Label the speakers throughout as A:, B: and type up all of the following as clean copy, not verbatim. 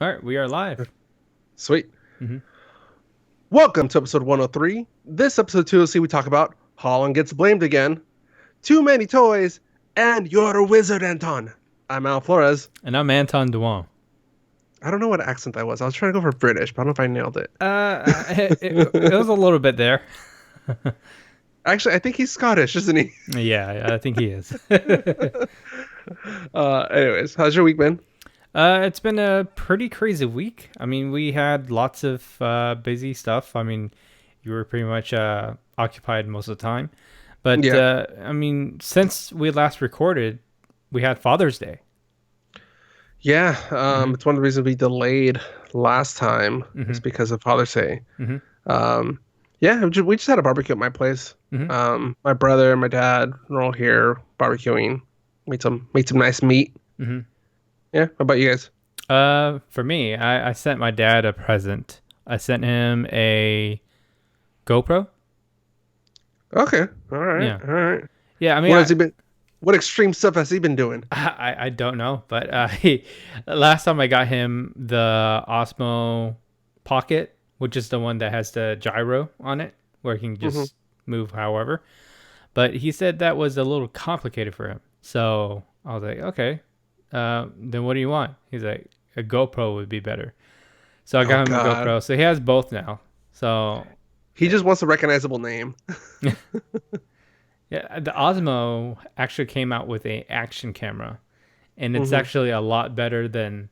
A: All right, we are live.
B: Sweet.
A: hmm
B: Welcome to episode 103. This episode 2OC we talk about Holland gets blamed again, too many toys, and you're a wizard, Anton. I'm Al Flores.
A: And I'm Anton Duan.
B: I don't know what accent that was. I was trying to go for British, but I don't know if I nailed it.
A: It was a little bit there.
B: Actually, I think he's Scottish, isn't he?
A: Yeah, I think he is.
B: Anyways, how's your week been?
A: It's been a pretty crazy week. I mean, we had lots of busy stuff. I mean, you were pretty much occupied most of the time. But
B: Yeah.
A: I mean, since we last recorded, we had Father's Day.
B: Yeah.
A: hmm
B: It's one of the reasons we delayed last time is
A: hmm
B: because of Father's Day.
A: hmm
B: Um, yeah, we just had a barbecue at my place.
A: hmm
B: My brother and my dad were all here barbecuing. Made some nice meat.
A: hmm
B: Yeah. What about you guys?
A: For me, I sent my dad a present. I sent him a GoPro.
B: Okay. All right.
A: Yeah.
B: All right.
A: Yeah, I mean,
B: What has he been? What extreme stuff has he been doing?
A: I don't know, but last time I got him the Osmo Pocket, which is the one that has the gyro on it, where he can
B: Hmm.
A: just move however. But he said that was a little complicated for him. So I was like, okay, then what do you want? He's like, a GoPro would be better. So I
B: Oh
A: got him a
B: God.
A: GoPro. So he has both now. So
B: He just wants a recognizable name.
A: yeah, the Osmo actually came out with a action camera, and it's
B: Hmm.
A: actually a lot better than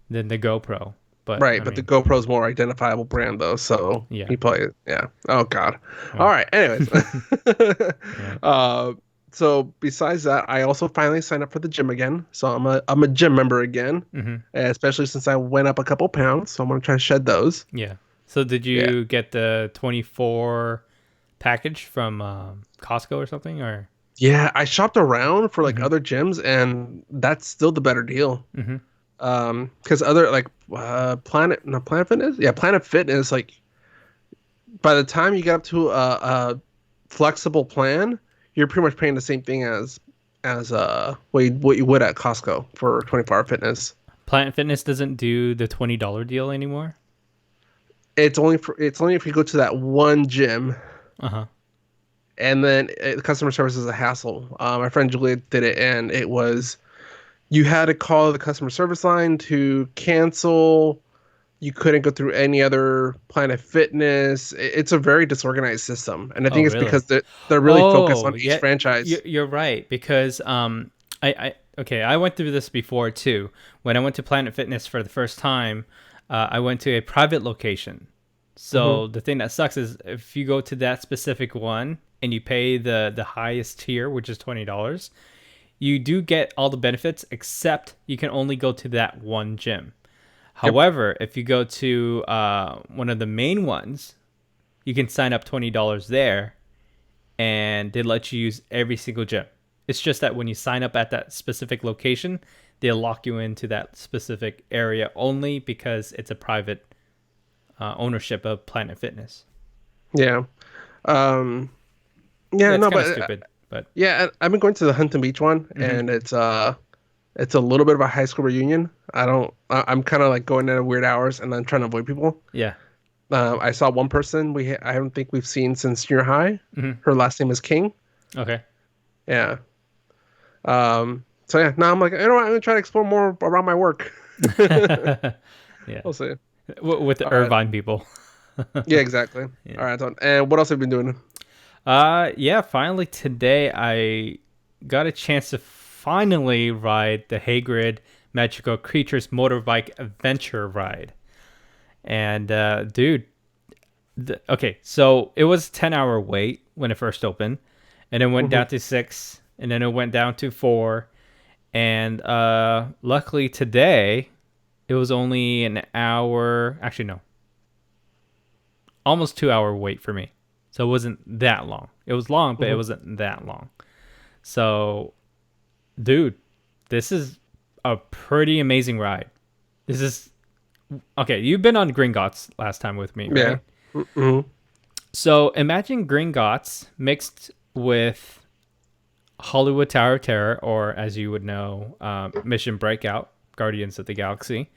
A: the GoPro. But
B: Right,
A: I
B: but the
A: mean,
B: GoPro's more identifiable brand though, so
A: yeah,
B: he probably yeah. Oh God. All
A: well,
B: right. Anyways.
A: yeah.
B: uh, so besides that, I also finally signed up for the gym again. So I'm a gym member again,
A: hmm
B: especially since I went up a couple pounds. So I'm gonna try to shed those.
A: yeah. So did
B: Yeah.
A: you get the 24 package from Costco or something, or?
B: Yeah, I shopped around for like
A: hmm
B: other gyms, and that's still the better deal.
A: hmm
B: Because other like Planet, no Planet Fitness, yeah, Planet Fitness, like by the time you get up to a flexible plan, you're pretty much paying the same thing as what you would at Costco for 24-hour fitness.
A: Planet Fitness doesn't do the $20 deal anymore.
B: It's only if you go to that one gym,
A: Uh huh.
B: and then customer service is a hassle. My friend Julia did it, and it was you had to call the customer service line to cancel. You couldn't go through any other Planet Fitness. It's a very disorganized system, and I
A: Oh
B: think it's
A: really?
B: because they're really focused
A: Oh
B: on each
A: yeah,
B: franchise.
A: you're right because I okay, I went through this before too. When I went to Planet Fitness for the first time, I went to a private location.
B: Hmm.
A: So the thing that sucks is if you go to that specific one and you pay the highest tier, which is $20, you do get all the benefits except you can only go to that one gym.
B: Yep.
A: However, if you go to one of the main ones, you can sign up $20 there and they let you use every single gym. It's just that when you sign up at that specific location, they'll lock you into that specific area only because it's a private ownership of Planet Fitness.
B: Yeah. Um,
A: Yeah,
B: yeah,
A: it's
B: no,
A: kind of
B: but
A: stupid, but
B: yeah, I've been going to the Huntington Beach one,
A: hmm
B: and it's a little bit of a high school reunion. I'm kind of like going at weird hours and then trying to avoid people.
A: yeah.
B: I saw one person I don't think we've seen since junior high.
A: hmm
B: Her last name is King.
A: Okay.
B: Yeah. So yeah, now I'm like, you know what? I'm gonna try to explore more around my work.
A: Yeah.
B: We'll see.
A: With the
B: All right.
A: Irvine people.
B: Yeah, exactly.
A: Yeah.
B: All right, Anton. And what else have you been doing?
A: Yeah, finally today I got a chance to finally ride the Hagrid Magical Creatures Motorbike Adventure ride. And dude, okay, so it was a 10-hour wait when it first opened, and then went
B: Hmm.
A: down to 6, and then it went down to 4, and luckily today it was only an hour, actually no, almost 2-hour wait for me. So it wasn't that long. It was long, but it
B: Hmm.
A: wasn't that long. So, dude, this is a pretty amazing ride. This is okay. You've been on Gringotts last time with me,
B: Yeah.
A: right?
B: Hmm.
A: So imagine Gringotts mixed with Hollywood Tower of Terror, or as you would know, Mission Breakout, Guardians of the Galaxy.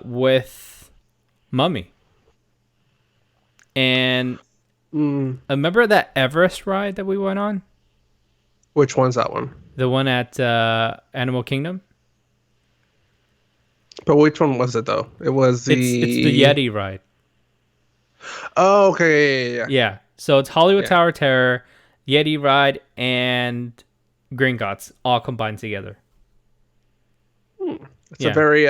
A: with Mummy. And
B: Mm,
A: remember that Everest ride that we went on?
B: which one's that one?
A: The one at Animal Kingdom?
B: But which one was it though? It was
A: It's the
B: the.
A: Yeti ride.
B: Oh, okay, yeah,
A: Yeah. So it's Hollywood
B: yeah,
A: Tower Terror, Yeti ride, and Gringotts all combined together.
B: yeah. It's a
A: Yeah.
B: very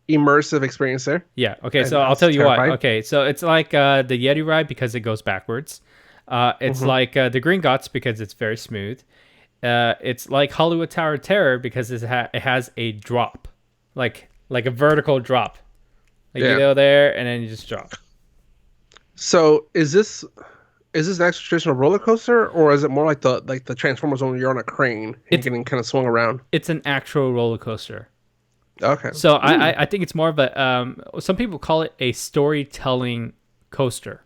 B: immersive experience there,
A: Yeah. Okay.
B: and
A: So
B: I
A: I'll
B: was
A: tell you what.
B: terrified.
A: Okay. So it's like the Yeti ride because it goes backwards. It's
B: Hmm.
A: like the Gringotts because it's very smooth. It's like Hollywood Tower Terror because it has a drop, like a vertical drop. Like you
B: Yeah.
A: go there and then you just drop.
B: So is this an actual traditional roller coaster, or is it more like the Transformers one where you're on a crane and you're
A: It's
B: getting kind of swung around?
A: it's an actual roller coaster.
B: Okay.
A: So
B: Mm,
A: I think it's more of a some people call it a storytelling coaster.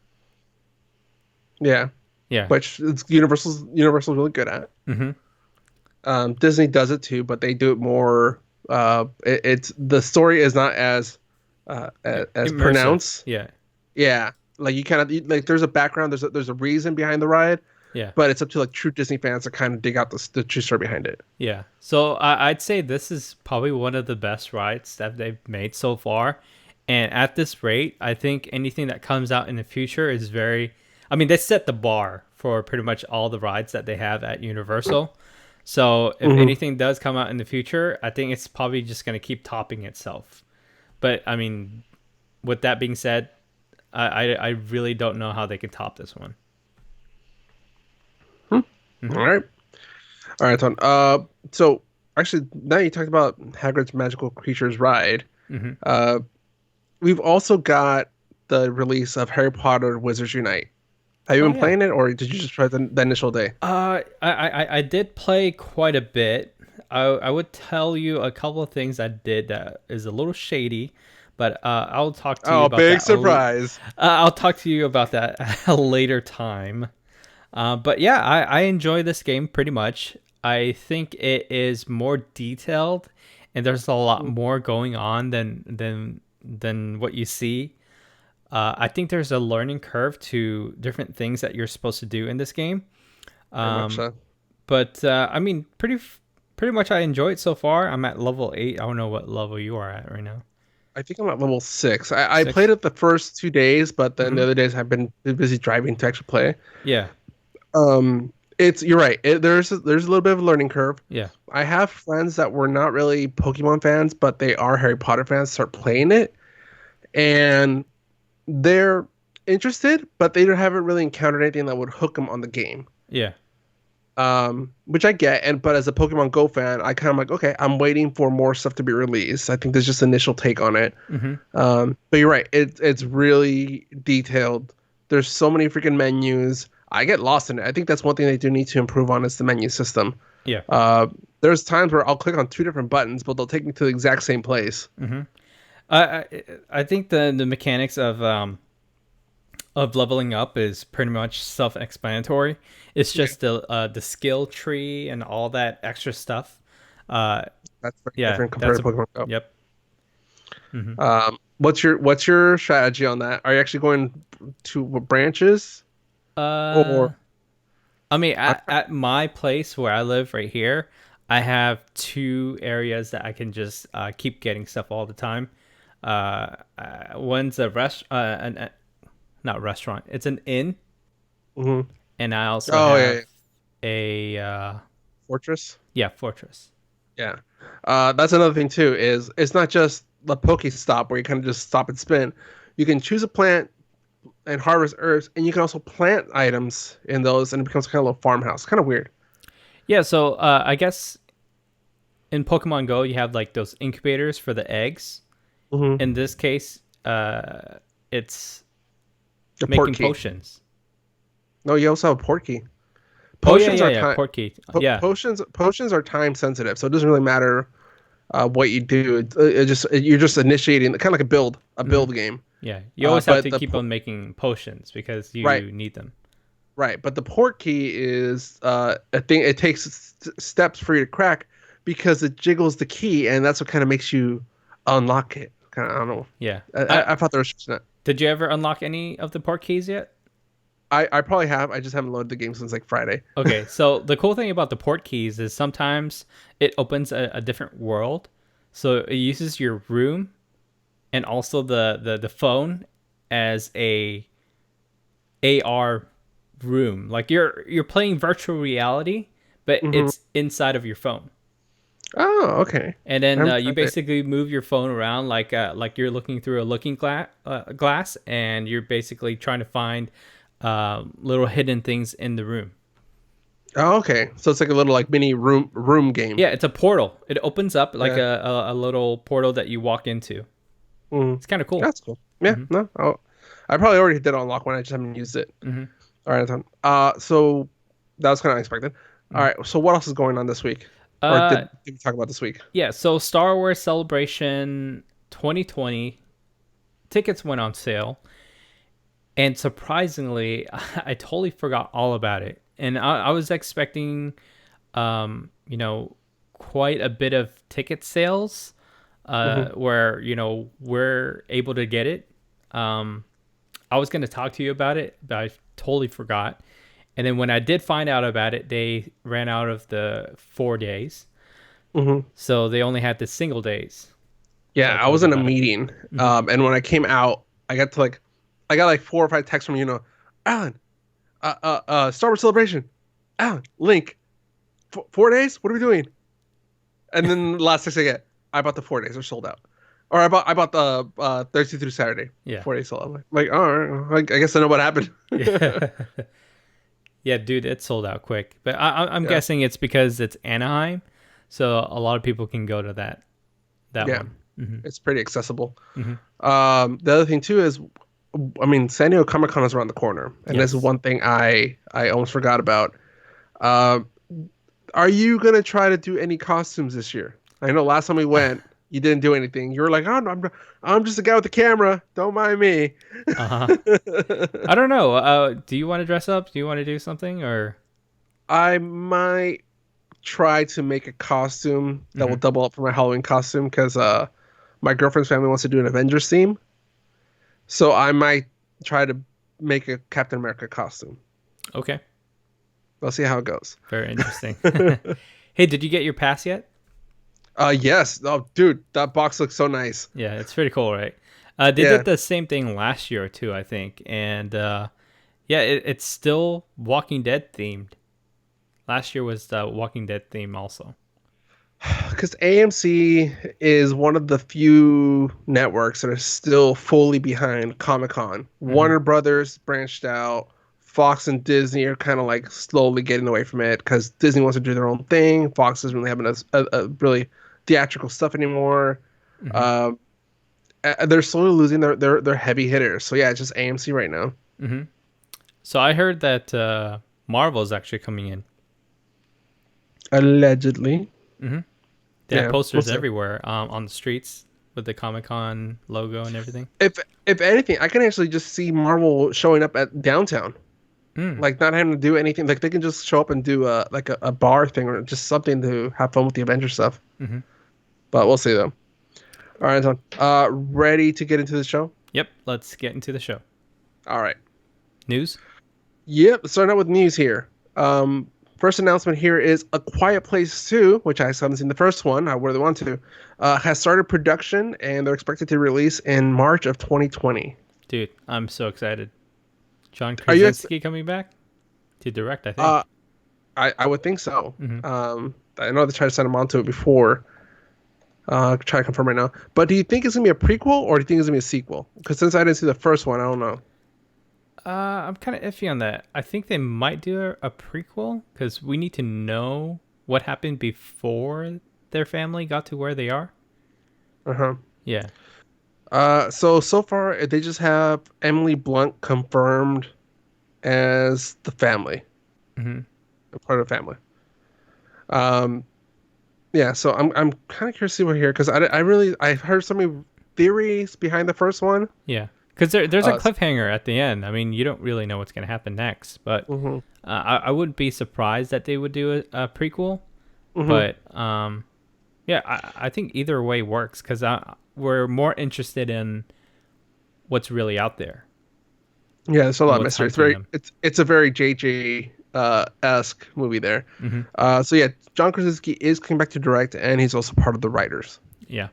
B: yeah.
A: Yeah.
B: Which it's Universal's really good at.
A: Mm-hmm.
B: Disney does it too, but they do it more. It's the story is not as
A: Immersive.
B: pronounced.
A: Yeah.
B: Yeah, like you kind of like there's a background, there's a reason behind the ride,
A: Yeah.
B: but it's up to like true Disney fans to kind of dig out the true story behind it.
A: Yeah. So I'd say this is probably one of the best rides that they've made so far. And at this rate, I think anything that comes out in the future is very. I mean, they set the bar for pretty much all the rides that they have at Universal. So if
B: Hmm.
A: anything does come out in the future, I think it's probably just going to keep topping itself. But I mean, with that being said, I really don't know how they can top this one.
B: All
A: Hmm.
B: right, all right, Ton. So actually, now you talked about Hagrid's Magical Creatures ride.
A: Hmm.
B: Uh, we've also got the release of Harry Potter Wizards Unite. Have you
A: Oh
B: been
A: yeah.
B: playing it, or did you just try the initial day?
A: I did play quite a bit. I would tell you a couple of things I did that is a little shady, but I'll talk to you
B: Oh,
A: about
B: big
A: that.
B: surprise!
A: I'll talk to you about that at a later time. But yeah, I enjoy this game pretty much. I think it is more detailed, and there's a lot
B: Mm,
A: more going on than what you see. I think there's a learning curve to different things that you're supposed to do in this game.
B: very much
A: Um,
B: so.
A: but I mean, pretty much I enjoy it so far. I'm at level 8. I don't know what level you are at right now.
B: I think I'm at level 6. I played
A: 6.
B: it the first 2 days, but then the
A: Mm-hmm.
B: other days I've been too busy driving to actually play.
A: Yeah.
B: You're right. There's a little bit of a learning curve.
A: Yeah.
B: I have friends that were not really Pokemon fans, but they are Harry Potter fans. Start playing it, and they're interested, but they haven't really encountered anything that would hook them on the game.
A: Yeah.
B: Which I get, but as a Pokemon Go fan, I kind of like, okay, I'm waiting for more stuff to be released. I think there's just initial take on it.
A: Mm-hmm.
B: But you're right. It's really detailed. There's so many freaking menus. I get lost in it. I think that's one thing they do need to improve on is the menu system.
A: Yeah.
B: Uh, there's times where I'll click on two different buttons, but they'll take me to the exact same place.
A: Mm-hmm. I think the mechanics of leveling up is pretty much self-explanatory. It's
B: Yeah,
A: just the skill tree and all that extra stuff. Uh,
B: that's very
A: yeah,
B: different compared to Pokemon Go.
A: yep. Hmm.
B: What's your strategy on that? Are you actually going to branches
A: Uh,
B: or?
A: I mean,
B: I,
A: at my place where I live right here, I have two areas that I can just keep getting stuff all the time. One's a not restaurant. It's an inn,
B: mhm.
A: and I also
B: Oh yeah,
A: have
B: yeah.
A: a
B: Fortress.
A: yeah, fortress.
B: Yeah. That's another thing too, is it's not just the Stop where you kind of just stop and spin. You can choose a plant and harvest herbs, and you can also plant items in those, and it becomes kind of a little farmhouse. Kind of weird.
A: Yeah, so I guess in Pokemon Go you have like those incubators for the eggs.
B: Hmm.
A: In this case, it's
B: The port
A: making
B: key.
A: potions.
B: No, you also have a port key.
A: Oh yeah,
B: Potions
A: yeah,
B: are
A: yeah.
B: time.
A: Portkey. Yeah.
B: Potions are time sensitive, so it doesn't really matter what you do. You're just initiating kind of like a
A: Hmm.
B: build game.
A: Yeah. You always have
B: But
A: to keep on making potions because
B: right,
A: you need them.
B: right. But the port key is a thing. It takes steps for you to crack because it jiggles the key, and that's what kind of makes you unlock it. kind of, I don't know.
A: Yeah.
B: I thought there was that.
A: Did you ever unlock any of the port keys yet?
B: I probably have. I just haven't loaded the game since like Friday.
A: Okay, so the cool thing about the port keys is sometimes it opens a different world. So it uses your room and also the phone as a AR room. Like you're playing virtual reality, but
B: Hmm.
A: it's inside of your phone.
B: Oh, okay.
A: And then
B: I'm
A: you
B: tried it.
A: basically move your phone around like you're looking through a glass, and you're basically trying to find little hidden things in the room.
B: Oh, okay. So it's like a little like mini room game.
A: Yeah, it's a portal. It opens up like
B: Yeah.
A: a little portal that you walk into.
B: Mm.
A: It's kind of cool.
B: That's cool. Yeah.
A: Hmm.
B: No. I probably already did unlock one. I just haven't used it.
A: Hmm.
B: All right. Then. So that was kind of unexpected. All
A: Hmm.
B: right. So what else is going on this week, or
A: Uh,
B: did we talk about this week?
A: yeah. So Star Wars Celebration 2020 tickets went on sale, and surprisingly, I totally forgot all about it. And I was expecting, you know, quite a bit of ticket sales,
B: Hmm.
A: where we're able to get it. Um, I was going to talk to you about it, but I totally forgot. And then when I did find out about it, they ran out of the 4 days,
B: Hmm.
A: so they only had the single days. So
B: Yeah.
A: I
B: I
A: told
B: was
A: you
B: in a
A: about it.
B: meeting,
A: Hmm.
B: and when I came out, I got like 4 or 5 texts from Alan, Star Wars Celebration, Alan, Link, 4 days. What are we doing? And then the last text I get, I bought the 4 days. They're sold out. Or I bought the Thursday through Saturday.
A: Yeah.
B: 4 days sold out. I'm like, all right, I guess I know what happened.
A: Yeah. Yeah, dude, it sold out quick. But I'm
B: Yeah,
A: guessing it's because it's Anaheim, so a lot of people can go to that
B: yeah,
A: one. Hmm.
B: it's pretty accessible.
A: Hmm.
B: The other thing too is, I mean, San Diego Comic Con is around the corner, and this is
A: Yes.
B: one thing I almost forgot about. Uh, are you gonna try to do any costumes this year? I know last time we went, you didn't do anything. You were like, oh, no, I'm just a guy with the camera. Don't mind me.
A: Uh-huh. I don't know. Do you want to dress up? Do you want to do something or?
B: I might try to make a costume that will
A: Hmm.
B: double up for my Halloween costume because my girlfriend's family wants to do an Avengers theme. So I might try to make a Captain America costume.
A: Okay.
B: We'll see how it goes.
A: Very interesting. Hey, did you get your pass yet?
B: Yes. Oh, dude, that box looks so nice.
A: Yeah, it's pretty cool, right? They
B: Yeah.
A: did the same thing last year too, I think, and yeah, it's still Walking Dead themed. Last year was the Walking Dead theme also.
B: Because AMC is one of the few networks that are still fully behind Comic Con.
A: Hmm.
B: Warner Brothers branched out. Fox and Disney are kind of like slowly getting away from it because Disney wants to do their own thing. Fox isn't really having a really theatrical stuff anymore.
A: Hmm.
B: Um, they're slowly losing their heavy hitters. So yeah, it's just AMC right now.
A: Hmm. So I heard that Marvel is actually coming in.
B: Allegedly.
A: Hmm. They have
B: Yeah, we'll
A: posters
B: see.
A: everywhere on the streets with the Comic Con logo and everything.
B: If if anything, I can actually just see Marvel showing up at downtown.
A: Mm.
B: Like not having to do anything. Like they can just show up and do a bar thing or just something to have fun with the Avengers stuff.
A: Hmm.
B: But we'll see though. All right, Anton. Ready to get into the show?
A: Yep. Let's get into the show.
B: All right.
A: News.
B: Yep. Starting out with news here. First announcement here is A Quiet Place 2, which I haven't seen the first one. I really want to. Has started production and they're expected to release in March of 2020.
A: Dude, I'm so excited. John
B: Are you?
A: Krasinski coming back to direct, I think.
B: Uh, I would think so.
A: Hmm.
B: I know they tried to send him onto it before. Try to confirm right now. But do you think it's gonna be a prequel or do you think it's gonna be a sequel? Because since I didn't see the first one, I don't know.
A: I'm kind of iffy on that. I think they might do a prequel because we need to know what happened before their family got to where they are.
B: Uh-huh.
A: Yeah.
B: So far they just have Emily Blunt confirmed as the family,
A: Hmm.
B: a part of the family. Um, yeah. So I'm kind of curious to see what here because I've heard so many theories behind the first one.
A: Yeah. Because there's a
B: Uh,
A: cliffhanger at the end. I mean, you don't really know what's going to happen next, but
B: mm-hmm,
A: I wouldn't be surprised that they would do a prequel.
B: mm-hmm.
A: But Yeah, I think either way works because we're more interested in what's really out there
B: Yeah, there's a
A: and
B: lot of
A: what's
B: mystery.
A: hunting them.
B: It's a very JJ esque movie there.
A: Hmm.
B: So yeah, John Krasinski is coming back to direct, and he's also part of the writers.
A: Yeah.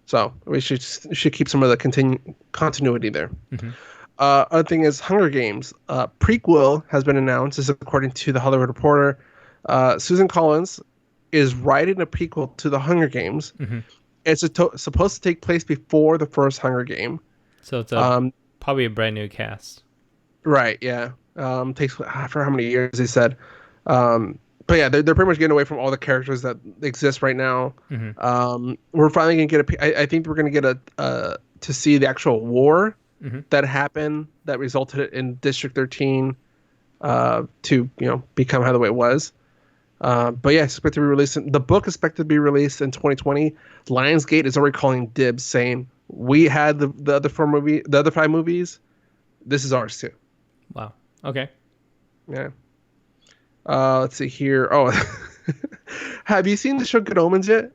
B: So we should keep some of the continuity there.
A: Hmm.
B: Other thing is Hunger Games. Prequel has been announced. This is according to the Hollywood Reporter. Susan Collins is writing a prequel to the Hunger Games.
A: Hmm.
B: It's supposed to take place before the first Hunger Game.
A: So it's
B: Um,
A: probably a brand new cast.
B: right, yeah. Takes after how many years they said. But yeah, they're pretty much getting away from all the characters that exist right now.
A: Hmm.
B: We're finally gonna get I think we're gonna get to see the actual war
A: Hmm.
B: that happened that resulted in District 13 to become how the way it was. But yeah, expected to be released. The book is expected to be released in 2020. Lionsgate is already calling dibs, saying we had the other five movies. This is ours too.
A: Wow. Okay.
B: Yeah. Let's see here. Oh, have you seen the show Good Omens yet?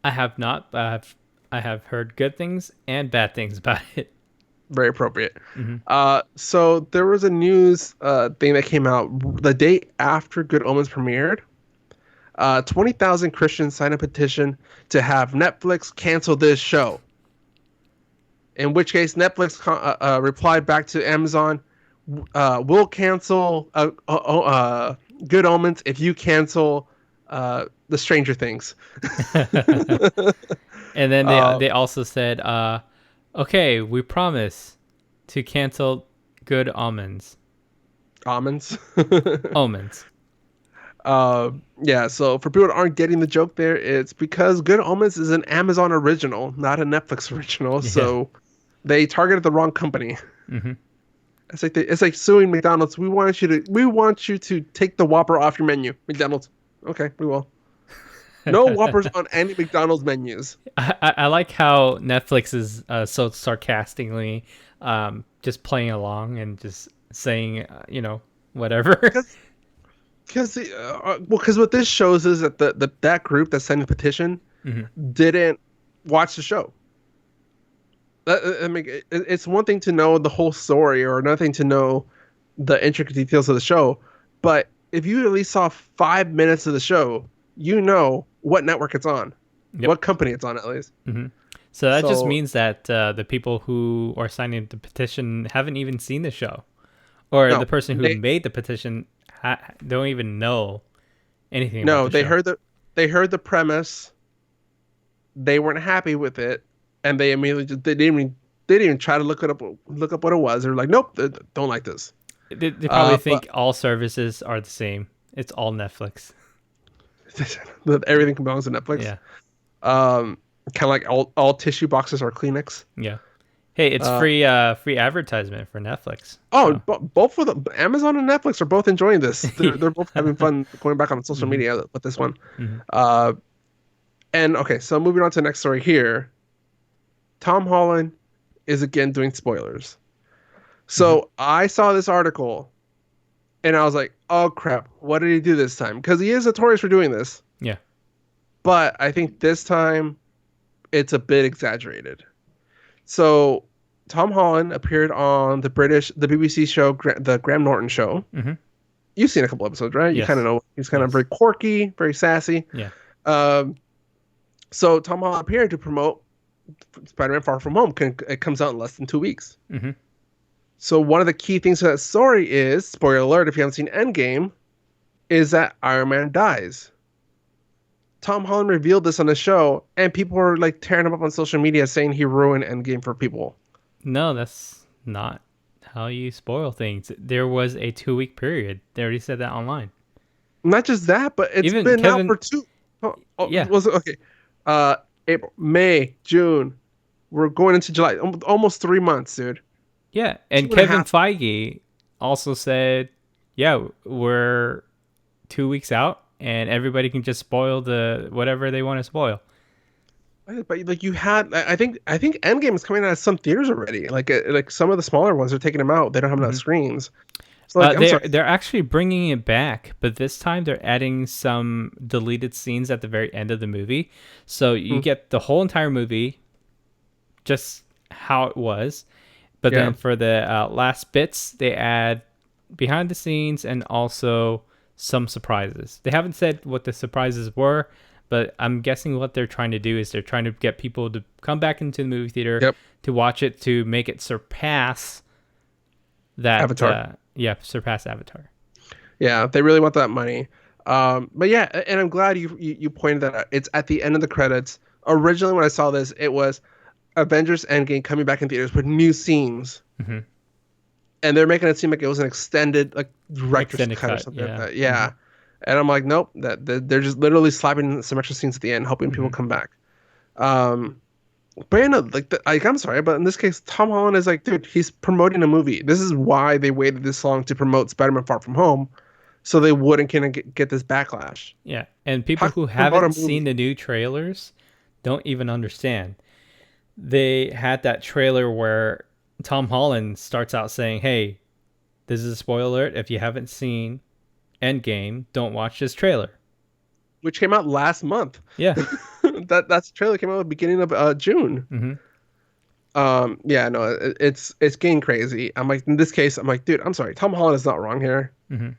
A: I have not, but I have heard good things and bad things about it.
B: Very appropriate.
A: Hmm.
B: So there was a news thing that came out the day after Good Omens premiered. 20,000 Christians signed a petition to have Netflix cancel this show. In which case, Netflix replied back to Amazon, "We'll cancel Good Omens if you cancel the Stranger Things."
A: And then
B: uh,
A: they also said, okay, we promise to cancel Good Omens.
B: Omens.
A: Omens.
B: Yeah, so for people that aren't getting the joke there, it's because Good Omens is an Amazon original, not a Netflix original.
A: Yeah.
B: So they targeted the wrong company.
A: Hmm.
B: It's like suing McDonald's. We want you to take the Whopper off your menu, McDonald's. Okay, we will. No Whoppers on any McDonald's menus.
A: I like how Netflix is so sarcastically just playing along and just saying, whatever.
B: Because what this shows is that that group that signed the petition
A: Hmm.
B: didn't watch the show. I mean, it's one thing to know the whole story, or another thing to know the intricate details of the show. But if you at least saw 5 minutes of the show, you know what network it's on,
A: Yep.
B: what company it's on, at least.
A: Hmm. So that just
B: So
A: means that the people who are signing the petition haven't even seen the show, or the
B: no,
A: person who made the petition don't even know anything about
B: no,
A: the show.
B: they heard the premise. They weren't happy with it, and they immediately they didn't even try to look up what it was. They're like, nope, they don't like this.
A: They probably
B: But
A: think all services are the same. It's all Netflix.
B: everything belongs to Netflix.
A: Yeah.
B: Kind of like all tissue boxes are Kleenex.
A: Yeah. Hey, it's
B: Uh,
A: free advertisement for Netflix.
B: Oh,
A: So.
B: both of them, Amazon and Netflix are both enjoying this. They're both having fun going back on social
A: Hmm.
B: media with this one.
A: Hmm.
B: Uh, and okay, so moving on to the next story here. Tom Holland is again doing spoilers. So I saw this article, and I was like, "Oh crap! What did he do this time?" Because he is notorious for doing this.
A: Yeah.
B: But I think this time it's a bit exaggerated. So Tom Holland appeared on the BBC show, the Graham Norton Show.
A: Hmm.
B: You've seen a couple episodes, right? You
A: Yes.
B: kind of know he's kind of
A: Yes.
B: very quirky, very sassy.
A: Yeah.
B: Um, so Tom Holland appeared to promote Spider-Man: Far From Home. It comes out in less than 2 weeks.
A: Hmm.
B: So one of the key things to that story is, spoiler alert, if you haven't seen Endgame, is that Iron Man dies. Tom Holland revealed this on the show, and people were like tearing him up on social media saying he ruined Endgame for people.
A: No, that's not how you spoil things. There was a 2-week period. They already said that online.
B: Not just that, but it's
A: Even
B: been
A: Kevin,
B: out for two.
A: yeah,
B: Was it okay? April, May, June. We're going into July. Almost 3 months, dude.
A: yeah. And
B: 2.5.
A: Kevin Feige also said, yeah, we're 2 weeks out, and everybody can just spoil the whatever they want to spoil.
B: But like you had, I think Endgame is coming out of some theaters already. Like some of the smaller ones are taking them out. They don't have enough
A: Hmm.
B: screens. Like, I'm sorry.
A: They're actually bringing it back, but this time they're adding some deleted scenes at the very end of the movie, so you
B: Hmm.
A: get the whole entire movie just how it was. But
B: Yeah.
A: then for the last bits, they add behind the scenes and also some surprises. They haven't said what the surprises were, but I'm guessing what they're trying to do is they're trying to get people to come back into the movie theater
B: Yep.
A: to watch it to make it surpass that.
B: Avatar.
A: Yeah, surpass Avatar.
B: Yeah, they really want that money. But yeah, and I'm glad you pointed that out. It's at the end of the credits. Originally, when I saw this, it was Avengers Endgame coming back in theaters with new scenes,
A: Mm-hmm.
B: and they're making it seem like it was an extended, like, director's
A: Extended
B: cut or
A: cut.
B: something like
A: Yeah.
B: that.
A: Mm-hmm.
B: Yeah, and I'm like, nope, they're just literally slapping in some extra scenes at the end, hoping people
A: Mm-hmm.
B: come back. Um, but you know, like I'm sorry, but in this case, Tom Holland is like, dude, he's promoting a movie. This is why they waited this long to promote Spider-Man: Far From Home, so they wouldn't kind of get this backlash.
A: Yeah, and
B: How
A: people
B: can
A: who
B: you promote a
A: haven't seen
B: movie?
A: the new trailers don't even understand. They had that trailer where Tom Holland starts out saying, "Hey, this is a spoiler alert. If you haven't seen Endgame, don't watch this trailer."
B: Which came out last month.
A: Yeah.
B: That's the trailer came out at the beginning of June.
A: Mm-hmm.
B: Yeah, no, it's getting crazy. I'm like, in this case, I'm like, dude, I'm sorry, Tom Holland is not wrong here.
A: Mm-hmm.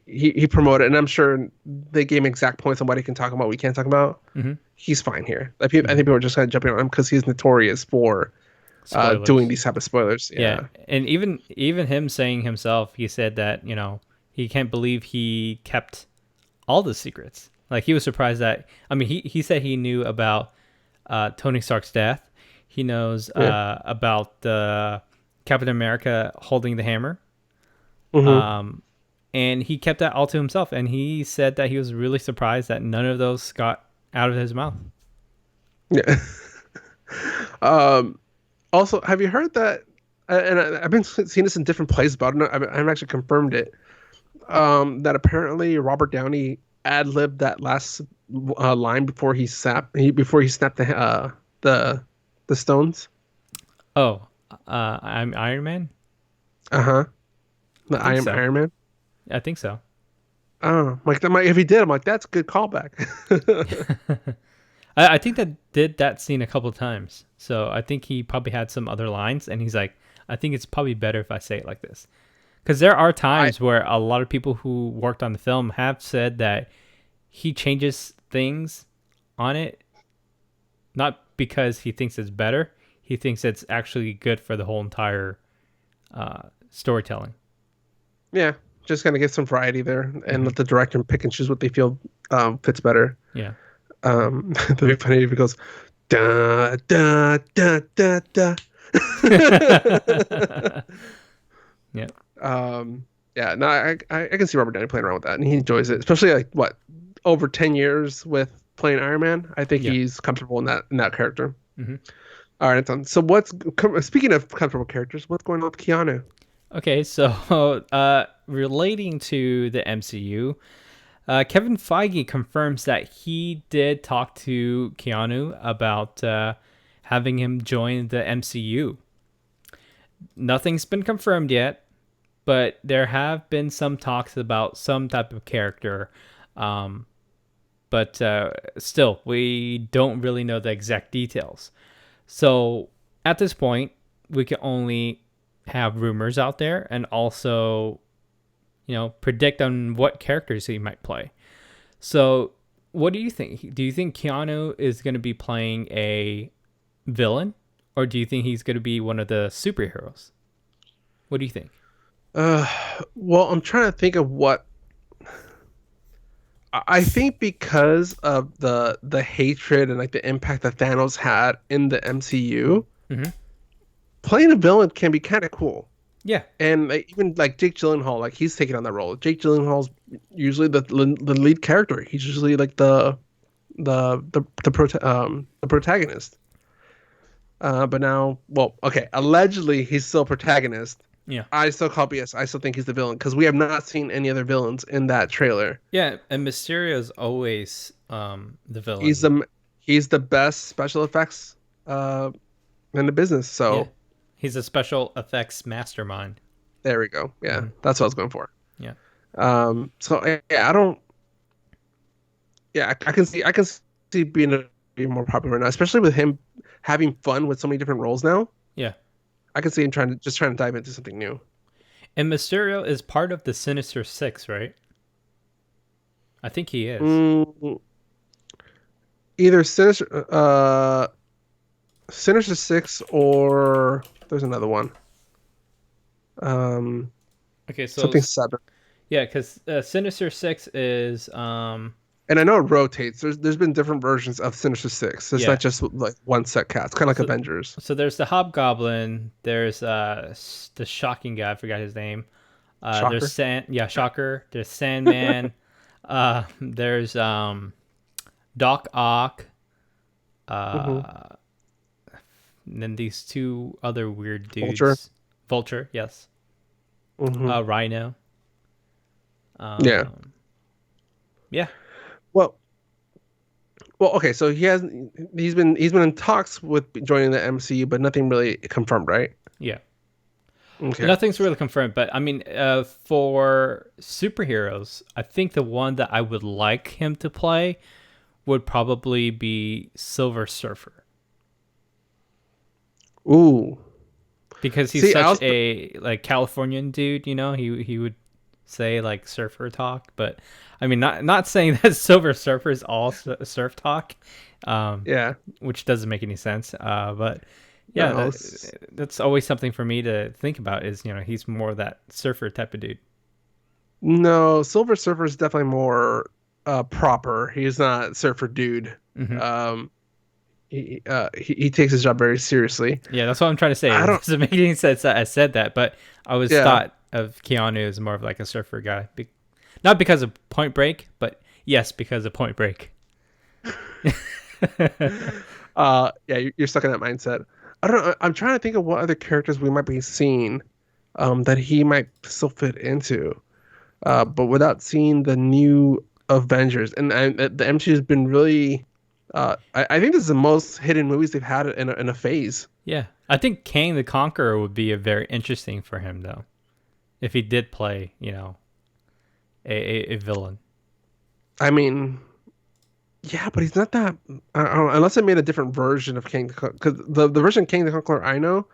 B: He promoted, and I'm sure they gave him exact points on what he can talk about, what he can't talk about.
A: Mm-hmm.
B: He's fine here. I think people are just kind of jumping on him because he's notorious for doing
A: Spoilers.
B: these type of spoilers.
A: Yeah,
B: Yeah,
A: and even him saying himself, he said that he can't believe he kept all the secrets. Like he was surprised that he said he knew about Tony Stark's death. He knows
B: yeah.
A: about Captain America holding the hammer.
B: Hmm.
A: Um, and he kept that all to himself. And he said that he was really surprised that none of those got out of his mouth.
B: Yeah. um. Also, have you heard that? I've been seeing this in different places, but I've actually confirmed it. That apparently Robert Downey ad-libbed that last line before he snapped the the stones.
A: Oh, I'm Iron Man.
B: Uh-huh. The
A: I think so.
B: Iron Man.
A: I think so.
B: Oh, like that might, if he did, I'm like, that's a good callback.
A: I think that did that scene a couple of times. So I think he probably had some other lines, and he's like, I think it's probably better if I say it like this. Because there are
B: I
A: times where a lot of people who worked on the film have said that he changes things on it, not because he thinks it's better. He thinks it's actually good for the whole entire storytelling.
B: Yeah, just kind of get some variety there and
A: Hmm.
B: let the director pick and choose what they feel fits better.
A: Yeah.
B: That'd be funny if it goes da da da da da.
A: Yeah.
B: Yeah, no, I can see Robert Downey playing around with that, and he enjoys it, especially like what over 10 years with playing Iron Man. I think
A: Yeah.
B: he's comfortable in that character.
A: Hmm.
B: All right, Anton. So speaking of comfortable characters, what's going on with Keanu?
A: Okay, so relating to the MCU, Kevin Feige confirms that he did talk to Keanu about having him join the MCU. Nothing's been confirmed yet, but there have been some talks about some type of character. Um, but still, we don't really know the exact details. So at this point, we can only have rumors out there and also, predict on what characters he might play. So, what do you think? Do you think Keanu is going to be playing a villain, or do you think he's going to be one of the superheroes? What do you think?
B: Uh, well, I'm trying to think of what I think because of the hatred and like the impact that Thanos had in the MCU,
A: Hmm.
B: playing a villain can be kind of cool.
A: Yeah.
B: And like, even like Jake Gyllenhaal, like he's taking on that role. Jake Gyllenhaal's usually the lead character. He's usually like the protagonist. But now, well, okay, allegedly he's still protagonist.
A: Yeah.
B: I still call BS. I still think he's the villain because we have not seen any other villains in that trailer.
A: Yeah, and Mysterio's always the
B: He's
A: villain.
B: the he's the best special effects in the business.
A: Yeah.
B: So
A: He's a special effects mastermind.
B: There we go. Yeah,
A: Hmm.
B: that's what I was going for.
A: Yeah.
B: So yeah, I don't. Yeah, I can see being more popular now, especially with him having fun with so many different roles now.
A: Yeah.
B: I can see him trying to dive into something new.
A: And Mysterio is part of the Sinister Six, right? I think he is.
B: Mm, either Sinister Six or there's another one. Um,
A: Okay, so
B: something seven.
A: yeah, because Sinister Six is
B: And I know it rotates. There's been different versions of Sinister Six. It's not
A: yeah.
B: just like one set cast, kind of like
A: So
B: Avengers.
A: so there's the Hobgoblin. There's the shocking guy. I forgot his name. There's
B: Shocker.
A: Shocker. There's Sandman. There's Doc Ock.
B: Hmm.
A: Uh, and then these two other weird
B: Vulture.
A: dudes. Vulture, yes.
B: Hmm.
A: Rhino.
B: Yeah.
A: Um, yeah,
B: Well, okay. So he's been in talks with joining the MCU, but nothing really confirmed, right?
A: yeah.
B: Okay.
A: Nothing's really confirmed, but I mean, for superheroes, I think the one that I would like him to play would probably be Silver Surfer
B: Ooh.
A: because he's
B: See, I
A: such
B: was
A: a like Californian dude. You know, he would say like surfer talk, but I mean, not saying that Silver Surfer is all surf talk, um,
B: yeah.
A: which doesn't make any sense. But yeah,
B: No.
A: that's always something for me to think about. Is he's more that surfer type of dude.
B: No, Silver Surfer is definitely more proper. He's not surfer dude.
A: Hmm.
B: Um, he takes his job very seriously.
A: Yeah, that's what I'm trying to say.
B: I
A: It
B: don't.
A: doesn't make any sense that I said that, but I was
B: Yeah.
A: thought of Keanu as more of like a surfer guy. Not because of Point Break, but yes, because of Point Break.
B: Yeah. You're stuck in that mindset. I don't know. I'm trying to think of what other characters we might be seeing, that he might still fit into. But without seeing the new Avengers, and the MCU has been really. I think this is the most hidden movies they've had in a phase.
A: Yeah, I think Kang the Conqueror would be a very interesting for him though, if he did play, a villain.
B: I mean, yeah, but he's not that. I don't know, unless they made a different version of King the because the version of King the Conqueror I know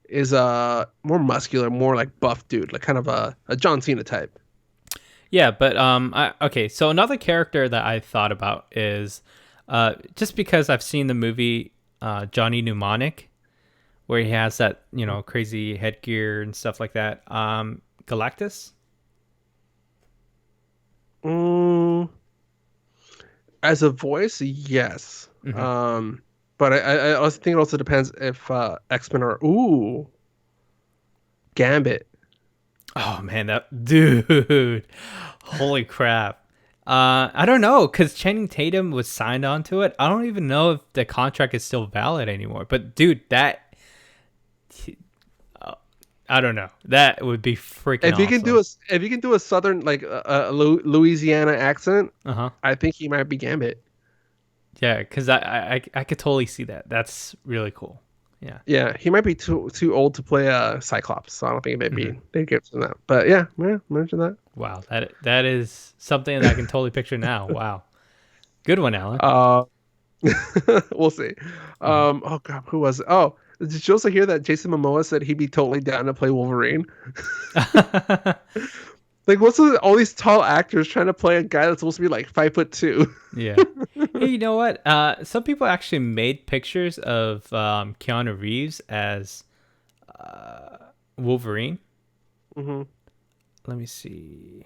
B: is more muscular, more like buff dude, like kind of a John Cena type.
A: Yeah, but okay. So another character that I thought about is, just because I've seen the movie Johnny Mnemonic, where he has that crazy headgear and stuff like that. Galactus.
B: Mm, as a voice, yes.
A: Hmm.
B: But I also think it also depends if X-Men are Gambit.
A: Oh man, that dude! Holy crap! I don't know because Channing Tatum was signed onto it. I don't even know if the contract is still valid anymore. But dude, I don't know. That would be freaking awesome.
B: If you can do a southern like Louisiana accent,
A: Uh huh.
B: I think he might be Gambit.
A: Yeah, because I could totally see that. That's really cool. Yeah.
B: Yeah, he might be too old to play a Cyclops, so I don't think
A: Hmm.
B: they'd give him that. But yeah, mention that.
A: Wow, that is something that I can totally picture now. Wow, good one, Alan.
B: Uh, we'll see.
A: Mhm.
B: Oh God, who was it? Oh, did you also hear that Jason Momoa said he'd be totally down to play Wolverine? Like, what's with all these tall actors trying to play a guy that's supposed to be like 5'2"?
A: Yeah. Hey, you know what? Some people actually made pictures of Keanu Reeves as Wolverine.
B: Hmm.
A: Let me see.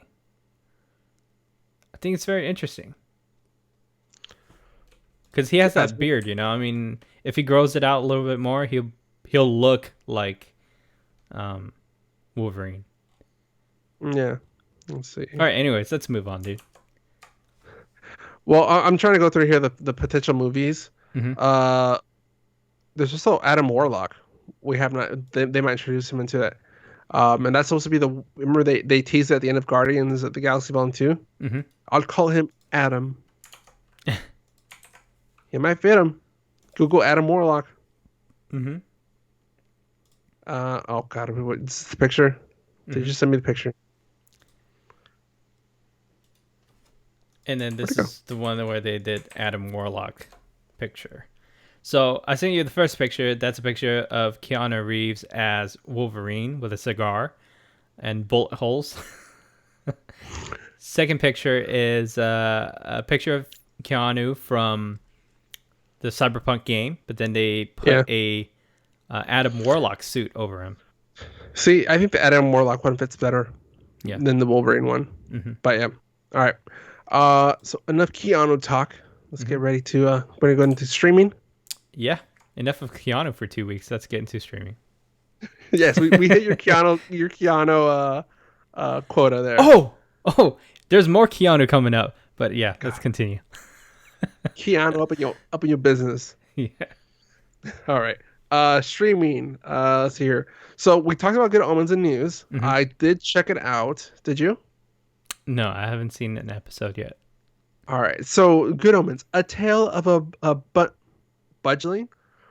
A: I think it's very interesting because he has
B: That's
A: that beard. I mean, if he grows it out a little bit more, he'll look like um, Wolverine.
B: yeah. Let's see.
A: All right. Anyways, let's move on, dude.
B: Well, I'm trying to go through here the potential movies.
A: Hmm.
B: Uh, there's also Adam Warlock. We have not. They might introduce him into it. And that's supposed to be remember they teased at the end of Guardians of the Galaxy Volume 2?
A: Hmm.
B: I'll call him Adam. He might fit him. Google Adam Warlock.
A: Hmm.
B: Oh God, what's the picture? They
A: Hmm.
B: just sent me the picture.
A: And then
B: Where'd
A: this
B: it go?
A: is the one where they did Adam Warlock picture. So I sent you the first picture. That's a picture of Keanu Reeves as Wolverine with a cigar and bullet holes. Second picture is a picture of Keanu from the Cyberpunk game, but then they put
B: Yeah.
A: a Adam Warlock suit over him.
B: See, I think the Adam Warlock one fits better
A: Yeah.
B: than the Wolverine one.
A: Hmm.
B: But yeah. All right. So enough Keanu talk. Let's
A: Hmm.
B: get ready to we're gonna go into streaming.
A: Yeah. Enough of Keanu for 2 weeks. Let's get into streaming.
B: Yes, we hit your Keanu quota there.
A: Oh, oh, there's more Keanu coming up. But yeah, let's
B: God,
A: continue.
B: Keanu up in your business.
A: Yeah.
B: All right. Streaming. Let's see here. So we talked about Good Omens and news.
A: Hmm.
B: I did check it out. Did you?
A: No, I haven't seen an episode yet.
B: All right. So Good Omens, a tale of a budgeling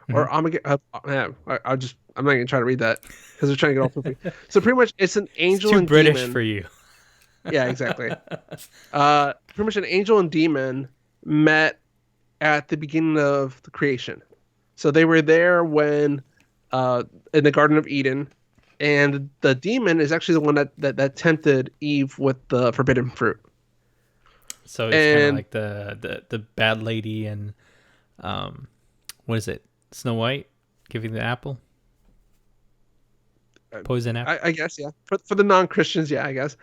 A: Hmm.
B: or Armageddon. I'm not gonna try to read that because they're trying to get all poopy. So pretty much, it's an
A: It's
B: angel
A: too
B: and
A: British for
B: demon.
A: you.
B: Yeah, exactly. Pretty much an angel and demon met at the beginning of the creation. So they were there when in the Garden of Eden, and the demon is actually the one that tempted Eve with the forbidden fruit.
A: So he's kind of
B: And
A: like the bad lady and what is it? Snow White giving the apple, poison apple.
B: I guess, yeah, for the non-Christians, yeah, I guess.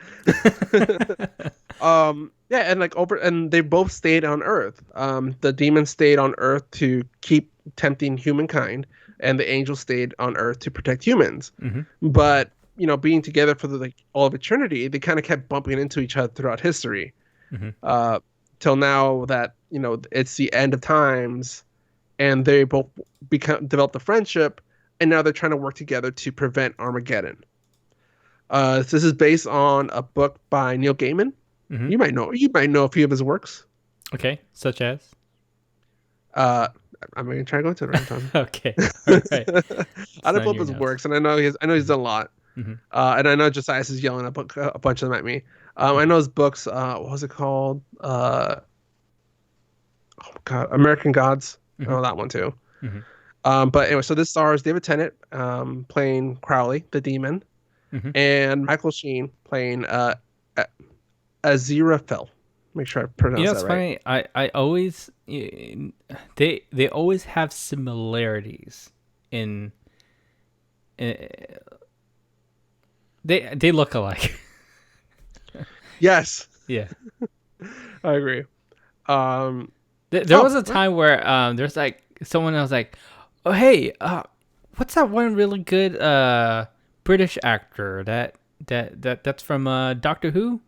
B: Yeah, and like over, and they both stayed on Earth. The demon stayed on Earth to keep tempting humankind, and the angel stayed on Earth to protect humans.
A: Hmm.
B: But being together for the like all of eternity, they kind of kept bumping into each other throughout history.
A: Hmm.
B: Uh, till now that it's the end of times, and they both developed a friendship, and now they're trying to work together to prevent Armageddon. This is based on a book by Neil Gaiman.
A: Hmm.
B: You might know a few of his works.
A: Okay, such as.
B: Uh, I'm gonna try to go into it right now.
A: Okay, all right.
B: I
A: It's
B: don't
A: not
B: pull
A: in
B: up
A: your
B: his
A: notes.
B: works, and I know he's done a lot.
A: Hmm.
B: And I know Josias is yelling a bunch of them at me. I know his books. What was it called? Oh God, American Gods.
A: Hmm.
B: Oh, that one too.
A: Hmm.
B: But anyway, so this stars David Tennant playing Crowley, the demon,
A: Hmm.
B: and Michael Sheen playing Aziraphale. Make sure I
A: You
B: pronounce
A: know,
B: that
A: it's
B: right.
A: funny. I always they always have similarities in, in they look alike.
B: Yes,
A: Yeah.
B: I agree. Um,
A: There
B: oh,
A: was a time where there's like someone I was like, oh hey, what's that one really good British actor that's from Doctor Who?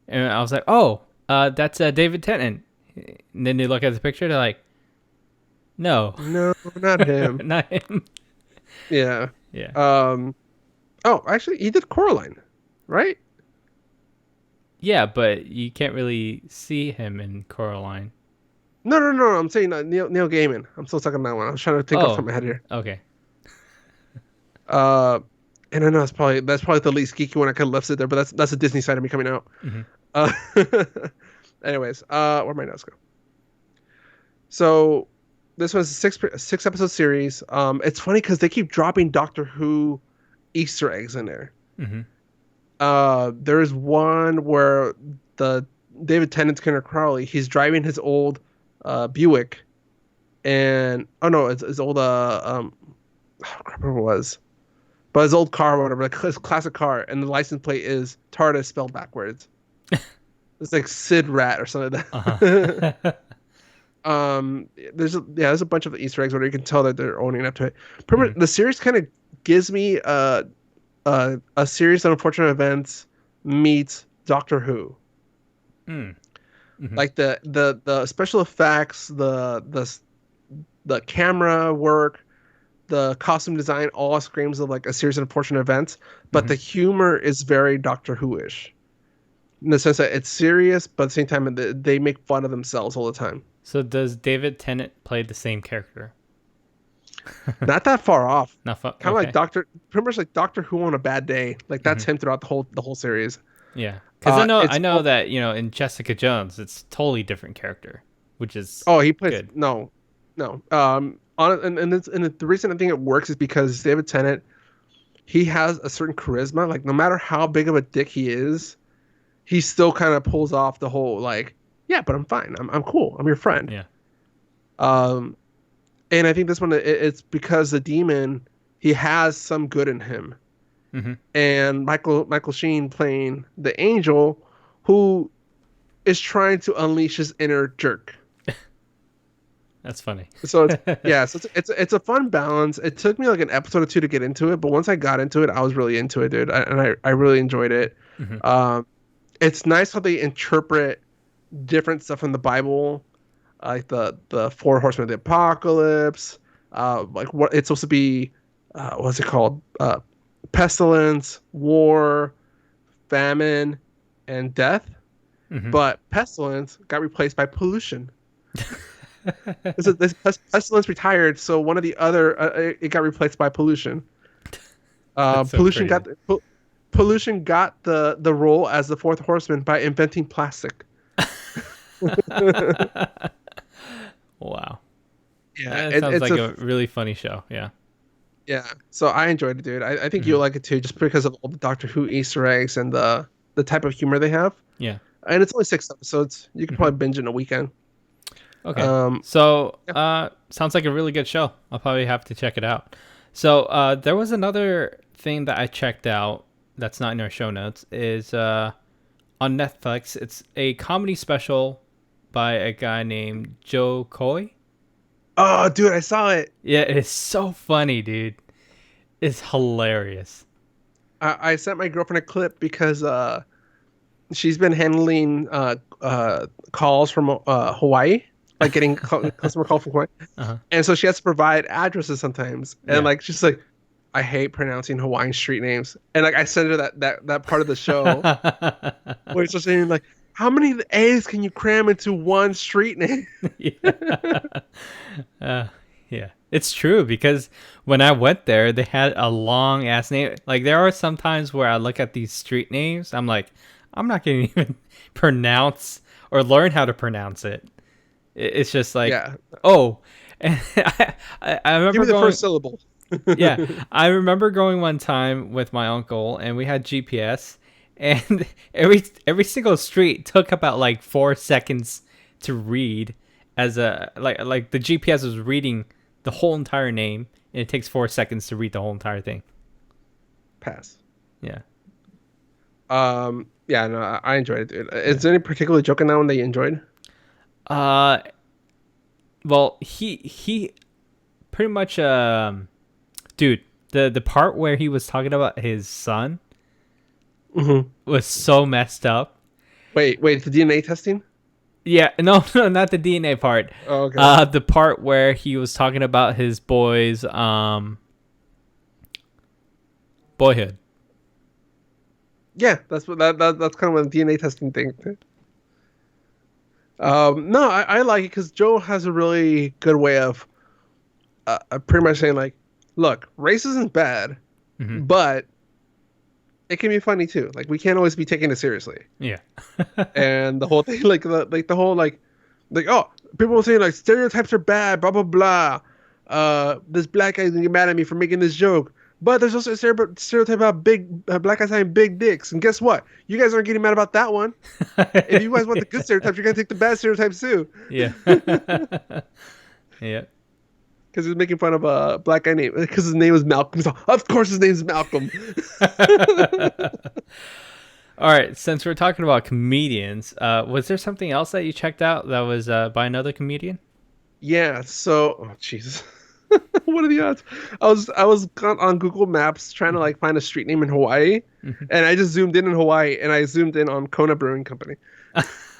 A: And I was like, oh, that's David Tennant. And then they look at the picture, they're like, no,
B: no, not him.
A: not him.
B: Yeah.
A: Yeah.
B: Um, oh, actually, he did Coraline, right?
A: Yeah, but you can't really see him in Coraline.
B: No, no, no. I'm saying Neil Gaiman. I'm still stuck on that one. I was trying to think off the top of
A: Oh,
B: my head here.
A: okay.
B: Uh, and I know that's probably the least geeky one I could have left it there, but that's a Disney side of me coming out.
A: Hmm.
B: Uh, anyways, where my notes go? So this was a six episode series. It's funny because they keep dropping Doctor Who Easter eggs in there.
A: Hmm.
B: There's one where the David Tennant's Connor Crowley, he's driving his old Buick, and oh no, it's his old oh, crap, what it was, but his old car or whatever, like his classic car, and the license plate is TARDIS spelled backwards. It's like Sid Rat or something like that.
A: Uh-huh.
B: There's a bunch of Easter eggs where you can tell that they're owning up to it. Pretty
A: Hmm.
B: much, the series kind of gives me a series of unfortunate events meets Doctor Who.
A: Mm. Hmm.
B: Like the special effects, the camera work, the costume design, all screams of like a series of unfortunate events. But
A: Hmm.
B: the humor is very Doctor Who-ish in the sense that it's serious, but at the same time they make fun of themselves all the time.
A: So does David Tennant play the same character?
B: Not that far off.
A: Not fun.
B: Kind of like
A: Okay.
B: Pretty much like Doctor Who on a bad day. Like that's
A: Hmm.
B: him throughout the whole series.
A: Yeah, because I
B: It's
A: know that in Jessica Jones, it's totally different character, which is
B: Oh, he plays
A: good.
B: no, no. And the reason I think it works is because David Tennant, he has a certain charisma. Like no matter how big of a dick he is, he still kind of pulls off the whole like, yeah, but I'm fine. I'm cool. I'm your friend.
A: Yeah.
B: Um, and I think this one it's because the demon, he has some good in him.
A: Hmm.
B: And Michael Sheen playing the angel, who is trying to unleash his inner jerk.
A: That's funny.
B: So it's yeah, so it's a fun balance. It took me like an episode or two to get into it, but once I got into it, I was really into it, dude. I really enjoyed it.
A: Hmm.
B: Um, it's nice how they interpret different stuff in the Bible, like the four horsemen of the apocalypse. Like what it's supposed to be. What's it called? Pestilence, war, famine, and death.
A: Hmm.
B: But pestilence got replaced by pollution. This pestilence retired, so one of the other it got replaced by pollution.
A: That's so
B: Pollution got
A: crazy.
B: pollution got the role as the fourth horseman by inventing plastic.
A: Wow.
B: Yeah,
A: That sounds
B: it's
A: like
B: a
A: a really funny show. Yeah.
B: yeah. So I enjoyed it, dude. I think
A: Hmm.
B: you'll like it too, just because of all the Doctor Who Easter eggs and the type of humor they have.
A: Yeah.
B: And it's only 6 episodes. You can
A: Hmm.
B: probably binge in a weekend.
A: Okay.
B: Um,
A: So,
B: yeah.
A: sounds like a really good show. I'll probably have to check it out. So, there was another thing that I checked out that's not in our show notes is on Netflix. It's a comedy special by a guy named Joe Coy.
B: Oh, dude, I saw it.
A: Yeah, it is so funny, dude. It's hilarious.
B: I sent my girlfriend a clip because she's been handling calls from Hawaii, like getting customer call from Hawaii,
A: Uh-huh.
B: and so she has to provide addresses sometimes. And
A: Yeah.
B: like she's like, I hate pronouncing Hawaiian street names. And like I sent her that part of the show where it's just saying like, how many A's can you cram into one street name?
A: Yeah. Uh, yeah. It's true because when I went there, they had a long ass name. Like there are some times where I look at these street names, I'm like, I'm not gonna even pronounce or learn how to pronounce it. It's just like,
B: Yeah,
A: oh, and I
B: give
A: remember
B: me the
A: going.
B: first syllable.
A: Yeah, I remember going one time with my uncle, and we had GPS, and every single street took about like 4 seconds to read, as a like the GPS was reading the whole entire name, and it takes 4 seconds to read the whole entire thing.
B: Pass.
A: Yeah.
B: Yeah, no, I enjoyed it, dude. Is there any particular joke in that one that you enjoyed?
A: Uh, well, he pretty much dude, the part where he was talking about his son
B: Hmm.
A: was so messed up.
B: Wait, the DNA testing?
A: Yeah, no, no, not the DNA part.
B: Oh, okay.
A: The part where he was talking about his boy's boyhood.
B: Yeah, that's kind of a DNA testing thing. No, I like it because Joe has a really good way of pretty much saying like, look, race isn't bad,
A: Hmm.
B: but it can be funny too. Like we can't always be taking it seriously.
A: Yeah.
B: And the whole thing, like the whole like oh, people were saying like stereotypes are bad, blah blah blah. This black guy's gonna get mad at me for making this joke. But there's also a stereotype about big black guys having big dicks, and guess what? You guys aren't getting mad about that one. If you guys want the good stereotypes, you're gonna take the bad stereotypes too.
A: Yeah. Yeah.
B: Because he was making fun of a black guy name because his name was Malcolm. So, of course, his name's Malcolm.
A: All right. Since we're talking about comedians, was there something else that you checked out that was by another comedian?
B: Yeah. So, oh Jesus, what are the odds? I was on Google Maps trying to like find a street name in Hawaii,
A: Hmm.
B: and I just zoomed in Hawaii, and I zoomed in on Kona Brewing Company.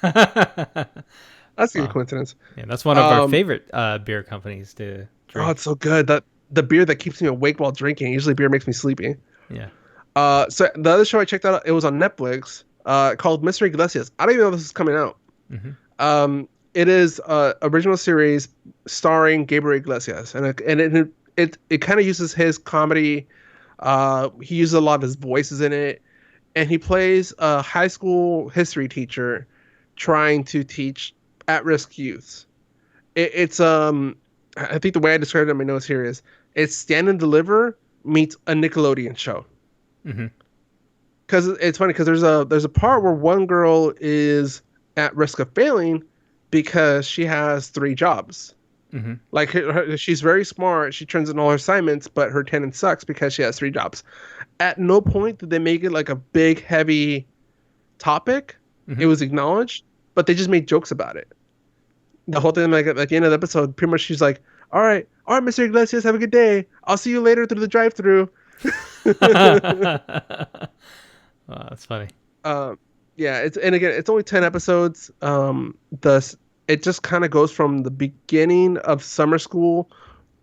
B: That's a good
A: Wow.
B: coincidence.
A: Yeah, that's one of our
B: Um,
A: favorite beer companies to
B: oh,
A: drink.
B: it's so good that the beer that keeps me awake while drinking. Usually, beer makes me sleepy.
A: Yeah.
B: So the other show I checked out, it was on Netflix, called Mr. Iglesias. I don't even know this is coming out.
A: Hmm.
B: It is a original series starring Gabriel Iglesias, and it kind of uses his comedy. He uses a lot of his voices in it, and he plays a high school history teacher trying to teach at-risk youths. It's I think the way I described it in my notes here is it's Stand and Deliver meets a Nickelodeon show.
A: Mm-hmm.
B: Because it's funny because there's a part where one girl is at risk of failing because she has three jobs.
A: Mm-hmm.
B: Like she's very smart, she turns in all her assignments, but her attendance sucks because she has three jobs. At no point did they make it like a big heavy topic.
A: Mm-hmm.
B: It was acknowledged, but they just made jokes about it. The whole thing, like at the end of the episode, pretty much she's like, all right, Mr. Iglesias, have a good day. I'll see you later through the drive-through."
A: Oh, that's funny.
B: Yeah, and again, it's only 10 episodes. The it just kind of goes from the beginning of summer school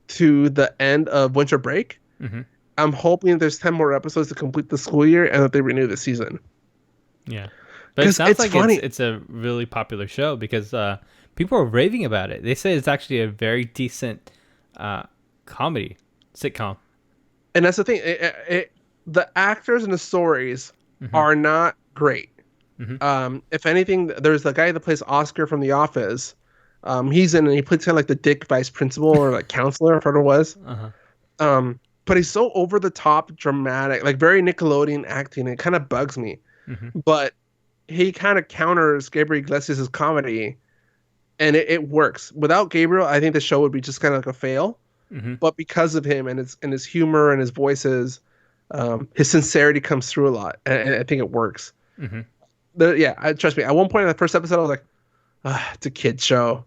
B: to the end of winter break.
A: Mm-hmm.
B: I'm hoping there's 10 more episodes to complete the school year and that they renew the season.
A: Yeah, but it
B: 'Cause
A: sounds
B: it's
A: like
B: funny.
A: it's a really popular show because people are raving about it. They say it's actually a very decent comedy sitcom.
B: And that's the thing. The actors and the stories
A: Mm-hmm.
B: are not great.
A: Mm-hmm.
B: If anything, there's the guy that plays Oscar from The Office. He's in and he plays kind of like the dick vice principal or like counselor, I forgot what it was.
A: Uh-huh.
B: But he's so over the top dramatic, like very Nickelodeon acting. It kind of bugs me.
A: Mm-hmm.
B: But he kind of counters Gabriel Iglesias' comedy, and it works. Without Gabriel, I think the show would be just kind of like a fail.
A: Mm-hmm.
B: But because of him and his humor and his voices, his sincerity comes through a lot, and I think it works.
A: Mm-hmm.
B: Trust me. At one point in the first episode, I was like, "It's a kid show,"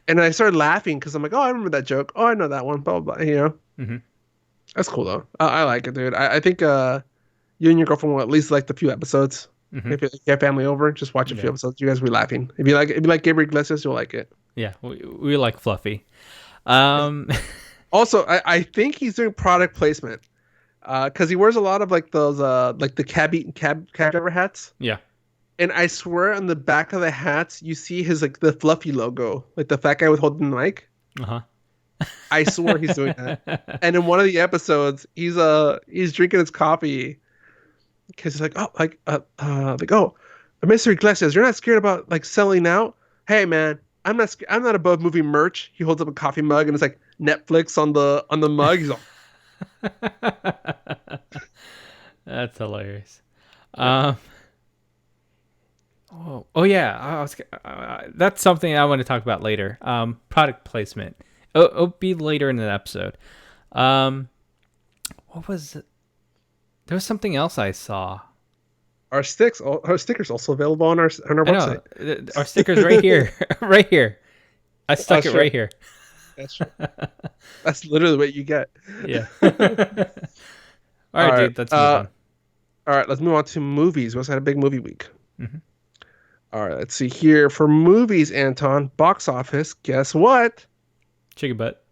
B: and I started laughing because I'm like, "Oh, I remember that joke. Oh, I know that one." Blah blah blah.
A: Mm-hmm.
B: That's cool though. I like it, dude. I think you and your girlfriend will at least like the few episodes.
A: Mm-hmm.
B: If you have family over, just watch a few episodes. You guys will be laughing. If you like Gabriel Iglesias, you'll like it.
A: Yeah, we like Fluffy. Um,
B: Also, I think he's doing product placement because he wears a lot of like those like the cab driver hats.
A: yeah.
B: And I swear on the back of the hats, you see his like the Fluffy logo, like the fat guy with holding the mic.
A: Uh-huh.
B: I swear he's doing that. And in one of the episodes, he's drinking his coffee because he's like, oh, Mr. Iglesias, you're not scared about like selling out? Hey man, I'm not above moving merch. He holds up a coffee mug and it's like Netflix on the mug. He's like,
A: That's hilarious. Oh yeah, that's something I want to talk about later. Product placement. It'll be later in the episode. What was it? There was something else I saw.
B: our stickers also available on our website.
A: I know. Our sticker's right here. Right here. I stuck it
B: sure.
A: right here.
B: That's true. That's literally what you get.
A: Yeah. All right, dude. Let's move on.
B: All right, let's move on to movies. We also had a big movie week.
A: Mm-hmm.
B: All right, let's see here. For movies, Anton, box office, guess what?
A: Chicken butt.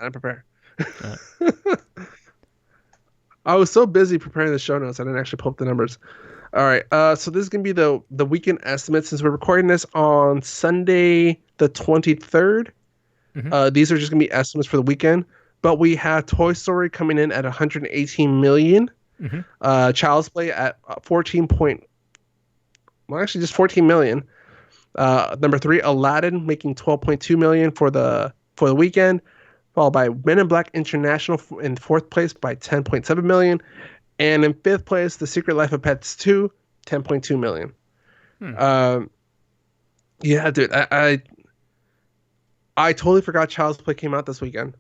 B: I didn't prepare. I was so busy preparing the show notes, I didn't actually pull up the numbers. All right, so this is going to be the weekend estimate since we're recording this on Sunday the 23rd.
A: Mm-hmm.
B: These are just going to be estimates for the weekend. But we have Toy Story coming in at 118 million.
A: Mm-hmm.
B: Child's Play at 14 just 14 million. Number 3, Aladdin making 12.2 million for the weekend, followed by Men in Black International in 4th place by 10.7 million, and in 5th place, The Secret Life of Pets 2, 10.2 million. Yeah, dude, I totally forgot Child's Play came out this weekend.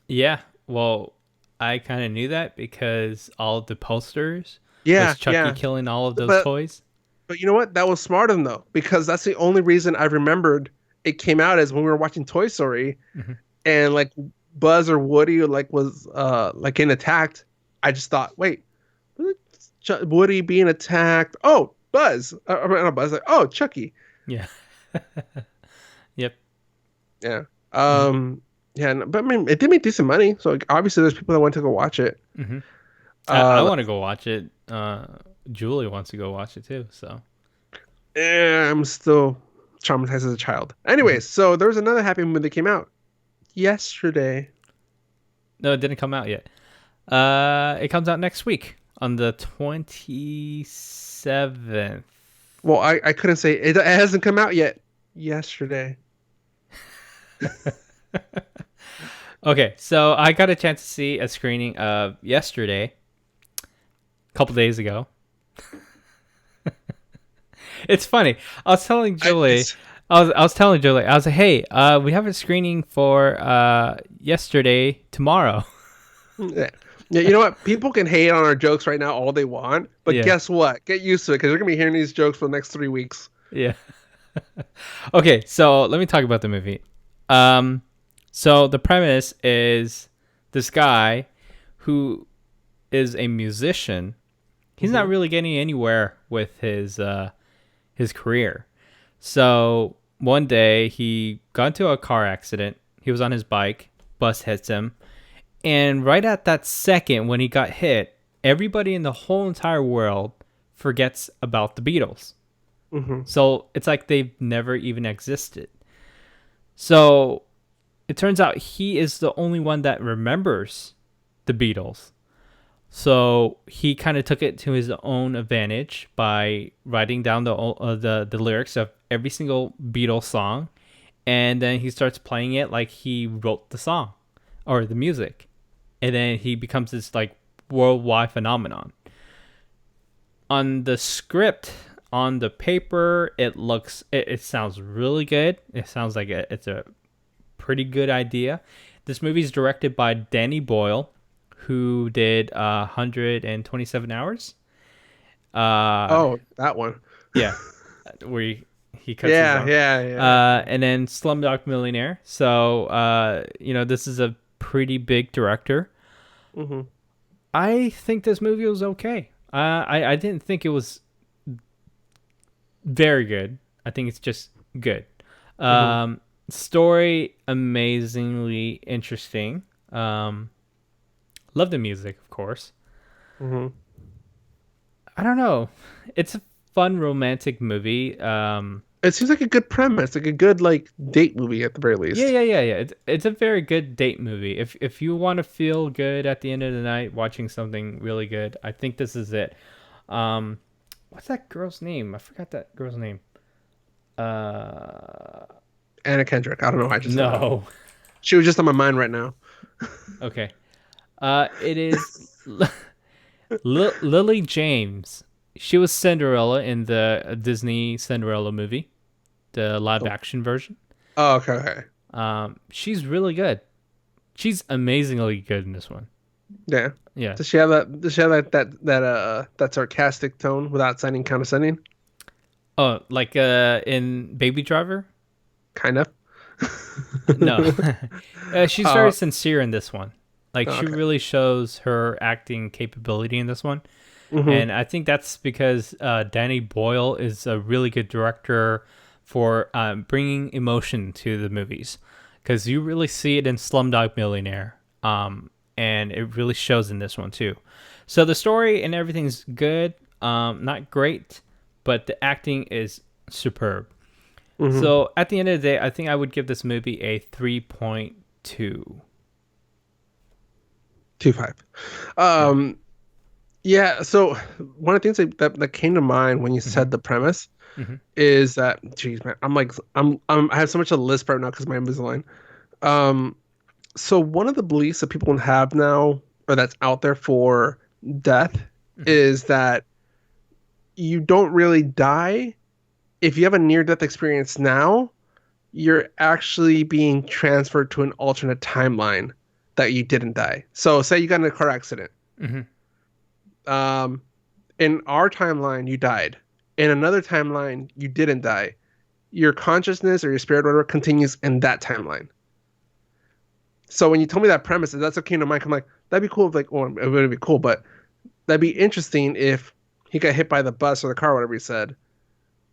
A: Yeah, well, I kind of knew that because all of the posters
B: Yeah,
A: was Chucky
B: yeah.
A: killing all of those toys.
B: But you know what? That was smart of them though, because that's the only reason I remembered it came out is when we were watching Toy Story, and like Buzz or Woody was like getting attacked. I just thought, wait, Woody being attacked? Oh, Buzz. Not Buzz. Like, oh, Chucky.
A: Yeah. Yep.
B: Yeah. Yeah. But I mean, it did make decent money, so like, obviously there's people that want to go watch it.
A: Mm-hmm. I want to go watch it. Julie wants to go watch it too. So.
B: I'm still traumatized as a child. Anyways, so there was another happy movie that came out yesterday.
A: No, it didn't come out yet. It comes out next week on the 27th.
B: Well, I couldn't say it hasn't come out yet. Yesterday.
A: Okay, so I got a chance to see a screening of yesterday, a couple days ago. It's funny. I was telling Julie,
B: It's
A: I was telling Julie, I was like, hey, we have a screening for yesterday tomorrow.
B: yeah. Yeah, you know what? People can hate on our jokes right now all they want, but
A: Yeah,
B: guess what? Get used to it because they're gonna be hearing these jokes for the next 3 weeks.
A: yeah. Okay, so let me talk about the movie. Um, so the premise is this guy who is a musician. He's not
B: Hmm.
A: really getting anywhere with his career. So one day he got into a car accident. He was on his bike. Bus hits him. And right at that second when he got hit, everybody in the whole entire world forgets about the Beatles.
B: Hmm.
A: So it's like they've never even existed. So it turns out he is the only one that remembers the Beatles. So he kind of took it to his own advantage by writing down the lyrics of every single Beatles song, and then he starts playing it like he wrote the song or the music, and then he becomes this like worldwide phenomenon. On the script, on the paper, it sounds really good. It sounds like it's a pretty good idea. This movie is directed by Danny Boyle, who did 127 hours. Uh,
B: Oh, that one.
A: yeah, where he cuts his
B: Yeah,
A: arm.
B: yeah, yeah.
A: And then Slumdog Millionaire. So, this is a pretty big director.
B: Hmm.
A: I think this movie was okay. I didn't think it was very good. I think it's just good.
B: Hmm.
A: Story amazingly interesting. Love the music, of course.
B: Hmm.
A: I don't know. It's a fun romantic movie.
B: It seems like a good premise, like a good like date movie at the very
A: Yeah,
B: least.
A: yeah, yeah, yeah. It's a very good date movie. If you want to feel good at the end of the night watching something really good, I think this is it. Um, what's that girl's name? I forgot that girl's name. Uh,
B: Anna Kendrick. I don't know. I just don't know.
A: no.
B: She was just on my mind right now.
A: Okay. It is Lily James. She was Cinderella in the Disney Cinderella movie, the live
B: Oh,
A: action version.
B: oh, okay, okay.
A: She's really good. She's amazingly good in this one.
B: Yeah.
A: Yeah.
B: Does she have that? Does she have that sarcastic tone without sounding condescending?
A: Oh, like in Baby Driver?
B: Kind of.
A: No. She's
B: uh,
A: very sincere in this one. Like she
B: okay.
A: really shows her acting capability in this one.
B: Hmm.
A: And I think that's because Danny Boyle is a really good director for bringing emotion to the movies. Because you really see it in Slumdog Millionaire. And it really shows in this one too. So the story and everything's good. Not great, but the acting is superb.
B: Hmm.
A: So at the end of the day, I think I would give this movie a 3.2.
B: 2.5.
A: Yeah.
B: Um. Yeah. So one of the things that came to mind when you
A: Mm-hmm.
B: said the premise
A: Mm-hmm.
B: is that, geez, man, I have so much on the list right now because my Invisalign. Um. So one of the beliefs that people have now, or that's out there for death,
A: Mm-hmm.
B: is that you don't really die. If you have a near-death experience now, you're actually being transferred to an alternate timeline that you didn't die. So say you got in a car accident.
A: Mm-hmm.
B: Um, in our timeline, you died. In another timeline, you didn't die. Your consciousness or your spirit, or whatever, continues in that timeline. So when you told me that premise, that's what came to mind. I'm like, that'd be cool if like, or it would be cool, but that'd be interesting if he got hit by the bus or the car, whatever he said,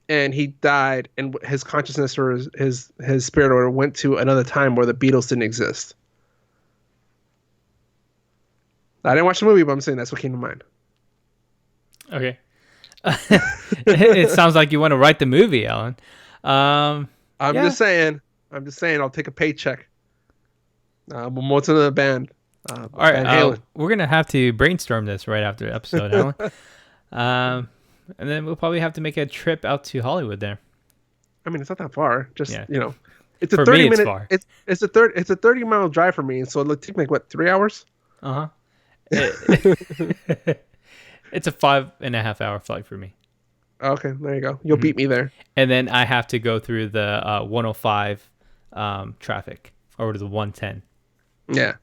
B: and he died, and his consciousness or his spirit or went to another time where the Beatles didn't exist. I didn't watch the movie, but I'm saying that's what came to mind.
A: Okay. It sounds like you want to write the movie, Alan.
B: I'm
A: Yeah.
B: just saying. I'm just saying. I'll take a paycheck. But more to the band.
A: All right,
B: Van Halen.
A: we're gonna have to brainstorm this right after the episode, Alan. And then we'll probably have to make a trip out to Hollywood there.
B: I mean, it's not that far. Just
A: Yeah,
B: it's a
A: for me,
B: 30
A: it's
B: minute.
A: far.
B: It's a 30-mile drive for me. So it'll take me like what 3 hours?
A: Uh huh. It's a 5.5 hour flight for me.
B: Okay, there you go. You'll beat me there.
A: And then I have to go through the 105 traffic or the 110.
B: Yeah.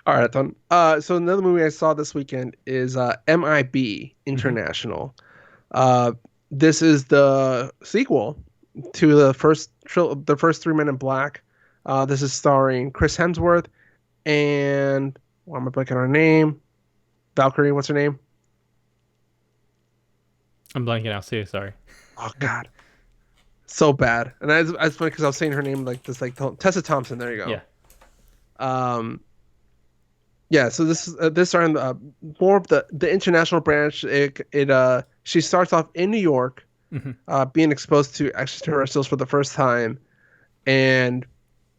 B: All right, Ton. So another movie I saw this weekend is MIB International. This is the sequel to the first 3 Men in Black. This is starring Chris Hemsworth and why am I blanking on her name? Valkyrie, what's her name?
A: I'm blanking out too. Sorry.
B: Oh God, so bad. And I was funny because I was saying her name like this, like Tessa Thompson. There you go.
A: Yeah.
B: Yeah. So this are in more of the international branch. She starts off in New York, being exposed to extraterrestrials for the first time, and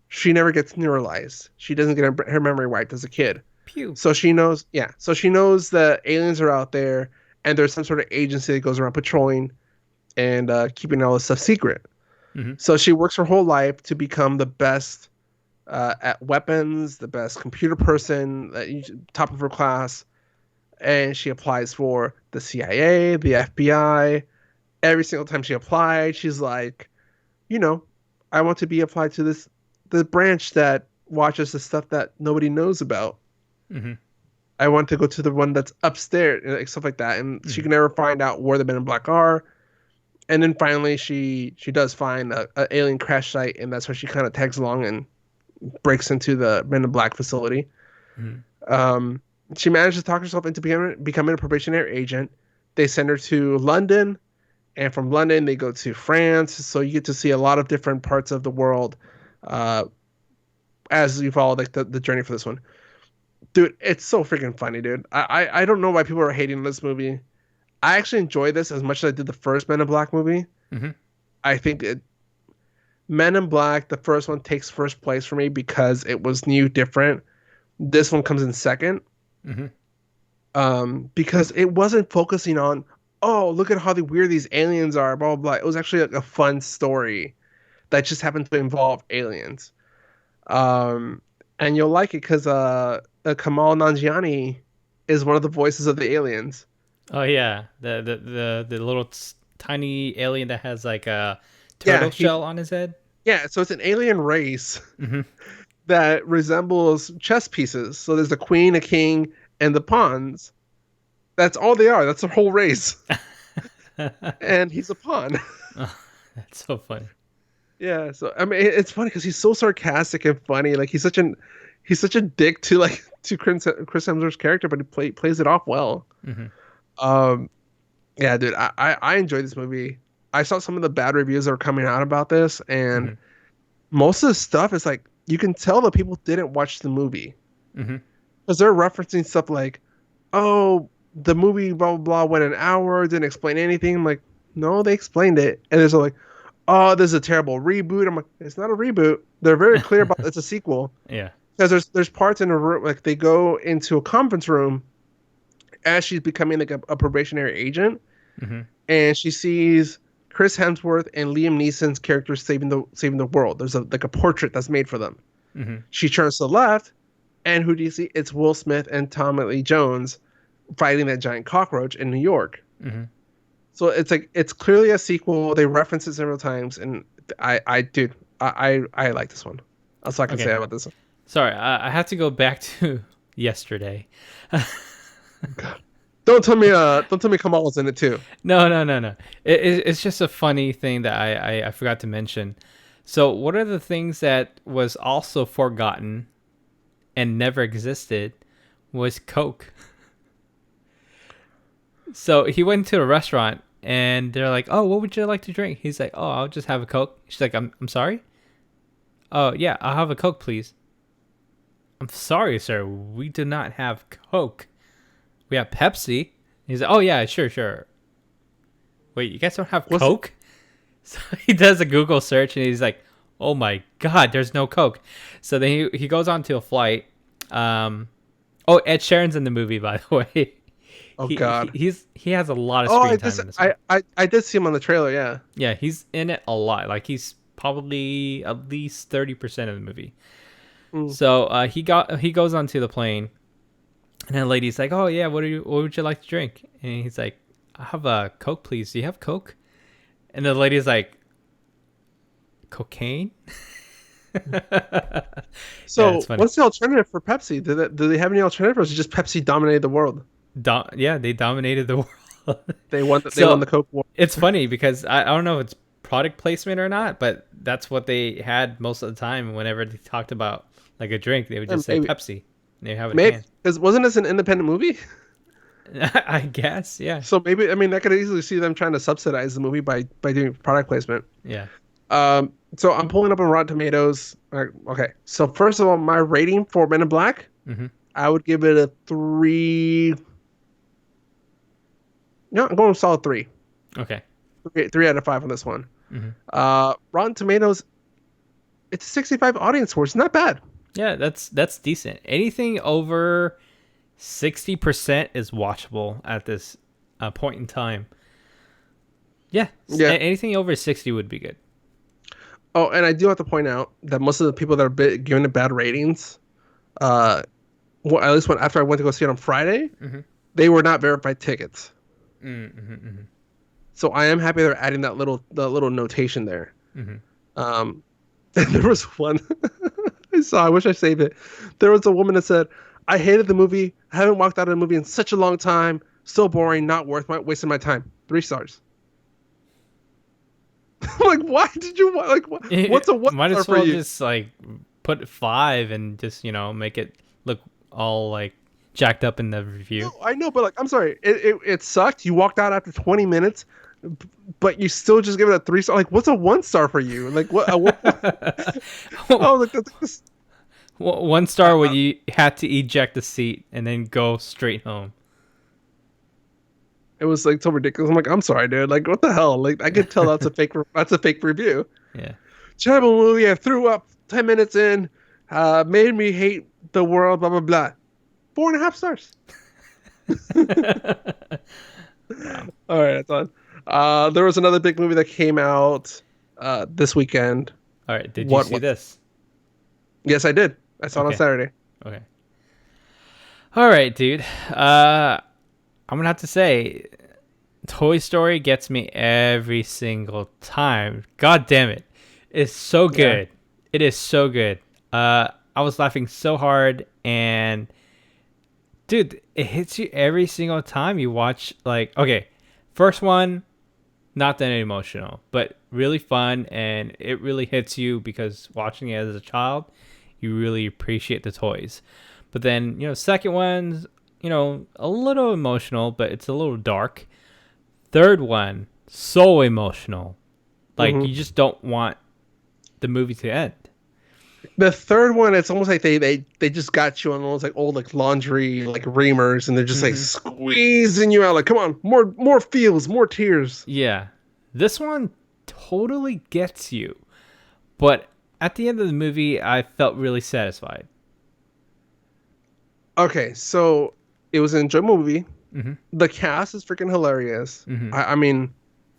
B: she never gets neuralized. She doesn't get her memory wiped as a kid.
A: Pew.
B: So she knows, yeah. So she knows that aliens are out there, and there's some sort of agency that goes around patrolling and keeping all this stuff secret. So she works her whole life to become the best at weapons, the best computer person, top of her class, and she applies for the CIA, the FBI. Every single time she applied, she's like, I want to be applied to the branch that watches the stuff that nobody knows about. I want to go to the one that's upstairs, like stuff like that. And she can never find out where the Men in Black are. And then finally, she does find an alien crash site, and that's where she kind of tags along and breaks into the Men in Black facility. She manages to talk herself into becoming a probationary agent. They send her to London, and from London they go to France. So you get to see a lot of different parts of the world as you follow like the journey for this one. Dude, it's so freaking funny, dude. I don't know why people are hating this movie. I actually enjoy this as much as I did the first Men in Black movie. I think Men in Black, the first one, takes first place for me because it was new, different. This one comes in second. Because it wasn't focusing on, oh, look at how weird these aliens are, blah, blah, blah. It was actually like a fun story that just happened to involve aliens. And you'll like it because Kamal Nanjiani is one of the voices of the aliens.
A: Oh yeah, the little tiny alien that has like a turtle shell on his head.
B: Yeah, so it's an alien race that resembles chess pieces. So there's a queen, a king, and the pawns. That's all they are. That's their whole race. And he's a pawn.
A: Oh, that's so funny.
B: Yeah, so I mean, it's funny because he's so sarcastic and funny. Like he's such a dick to Chris Hemsworth's character, but he plays it off well. Yeah, dude, I enjoyed this movie. I saw some of the bad reviews that were coming out about this, and most of the stuff is like you can tell that people didn't watch the movie because they're referencing stuff like, oh, the movie blah blah blah went an hour, didn't explain anything. I'm like, no, they explained it, and there's like, oh, this is a terrible reboot. I'm like, it's not a reboot. They're very clear about it's a sequel.
A: Yeah,
B: because there's parts in a room like they go into a conference room as she's becoming like a probationary agent, and she sees Chris Hemsworth and Liam Neeson's characters saving the world. There's a portrait that's made for them. She turns to the left, and who do you see? It's Will Smith and Tommy Lee Jones fighting that giant cockroach in New York. So it's clearly a sequel. They reference it several times, and I like this one. That's all I can say about this one.
A: Sorry, I have to go back to yesterday.
B: God. Don't tell me Kamal's in it too.
A: No. It's just a funny thing that I forgot to mention. So one of the things that was also forgotten and never existed was Coke. So he went to a restaurant and they're like, "Oh, what would you like to drink?" He's like, "Oh, I'll just have a Coke." She's like, I'm sorry? "Oh, yeah, I'll have a Coke, please." "I'm sorry, sir. We do not have Coke. We have Pepsi." He's like, "Oh, yeah, sure. Wait, you guys don't have Coke?" So he does a Google search and he's like, "Oh my God, there's no Coke." So then he goes on to a flight Um, oh, Ed Sheeran's in the movie, by the way.
B: Oh God.
A: He has a lot of
B: Oh,
A: screen time in this one.
B: I did see him on the trailer. Yeah.
A: Yeah, he's in it a lot. Like he's probably at least 30% of the movie.
B: Mm.
A: So he goes onto the plane, and the lady's like, "Oh yeah, what would you like to drink?" And he's like, "I have a Coke, please. Do you have Coke?" And the lady's like, "Cocaine?" Yeah, it's
B: So
A: funny.
B: what's the alternative for Pepsi? Do they have any alternative, or is it just Pepsi dominated the world?
A: Yeah, they dominated the world.
B: They won
A: So
B: the Coke war.
A: it's funny because I don't know if it's product placement or not, but that's what they had most of the time. Whenever they talked about like a drink, they would
B: Yeah,
A: just say
B: maybe
A: Pepsi. And they have a
B: maybe
A: can.
B: because wasn't this an independent movie?
A: I guess, yeah,
B: So maybe I mean I could easily see them trying to subsidize the movie by doing product placement.
A: yeah.
B: So I'm pulling up on Rotten Tomatoes. Okay, so first of all, my rating for Men in Black,
A: Hmm.
B: I would give it a three. No, I'm going solid three.
A: Okay.
B: Three out of five on this one.
A: Hmm.
B: Rotten Tomatoes, it's a 65 audience score. It's not bad.
A: Yeah, that's decent. Anything over 60% is watchable at this point in time. Yeah,
B: Yeah.
A: anything over 60 would be good.
B: Oh, and I do have to point out that most of the people that are giving it bad ratings, uh, well, at least when after I went to go see it on Friday,
A: Mm-hmm.
B: they were not verified tickets.
A: Mm-hmm. Mm-hmm.
B: So I am happy they're adding the little notation there.
A: Mm-hmm.
B: Um, and there was one I saw. I wish I saved it. There was a woman that said, "I hated the movie. I haven't walked out of the movie in such a long time. So boring. Not worth wasting my time. 3 stars." I'm like, why did you like? What's a one
A: Might
B: star
A: as
B: for
A: well
B: you?
A: just like put 5 and just make it look all like jacked up in the review.
B: No, I know, but like, I'm sorry. It sucked. You walked out after 20 minutes, but you still just give it a 3 star. Like, what's a 1 star for you? Like, what? Oh, like that's,
A: 1 star where you had to eject the seat and then go straight home.
B: it was like so ridiculous. I'm like, I'm sorry, dude. Like, what the hell? Like, I could tell that's a fake. That's a fake review.
A: Yeah.
B: Terrible movie. I threw up 10 minutes in. Made me hate the world. Blah blah blah. 4.5 stars.
A: Wow.
B: All right, that's on. There was another big movie that came out this weekend.
A: All right. Did you
B: What
A: see
B: was?
A: this?
B: Yes, I did. I saw it on
A: Okay.
B: Saturday.
A: Okay. All right, dude. I'm gonna have to say, Toy Story gets me every single time. God damn it! It's so
B: Yeah.
A: good. It is so good. I was laughing so hard, and dude, it hits you every single time you watch. Like, okay, first one, not that emotional, but really fun, and it really hits you because watching it as a child, you really appreciate the toys. But then, second one's, a little emotional, but it's a little dark. Third one, so emotional. Like,
B: hmm
A: you just don't want the movie to end.
B: The third one, it's almost like they just got you on those like old like laundry like reamers, and they're just like
A: Hmm.
B: squeezing you out. Like, come on, more feels, more tears.
A: Yeah. This one totally gets you. But at the end of the movie, I felt really satisfied.
B: Okay, so it was an enjoyable movie.
A: Hmm.
B: The cast is freaking hilarious.
A: Hmm.
B: I mean,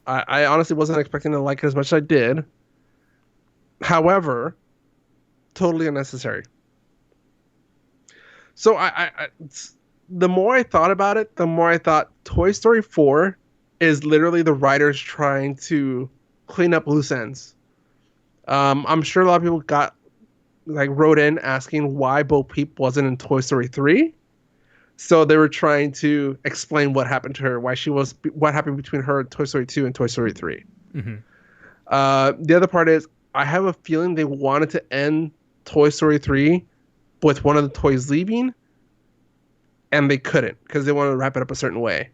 B: I honestly wasn't expecting to like it as much as I did. However, totally unnecessary. So the more I thought about it, the more I thought Toy Story 4 is literally the writers trying to clean up loose ends. I'm sure a lot of people wrote in asking why Bo Peep wasn't in Toy Story 3. So they were trying to explain what happened to her, what happened between her and Toy Story 2 and Toy Story 3.
A: Hmm.
B: The other part is I have a feeling they wanted to end Toy Story 3 with one of the toys leaving, and they couldn't because they wanted to wrap it up a certain way.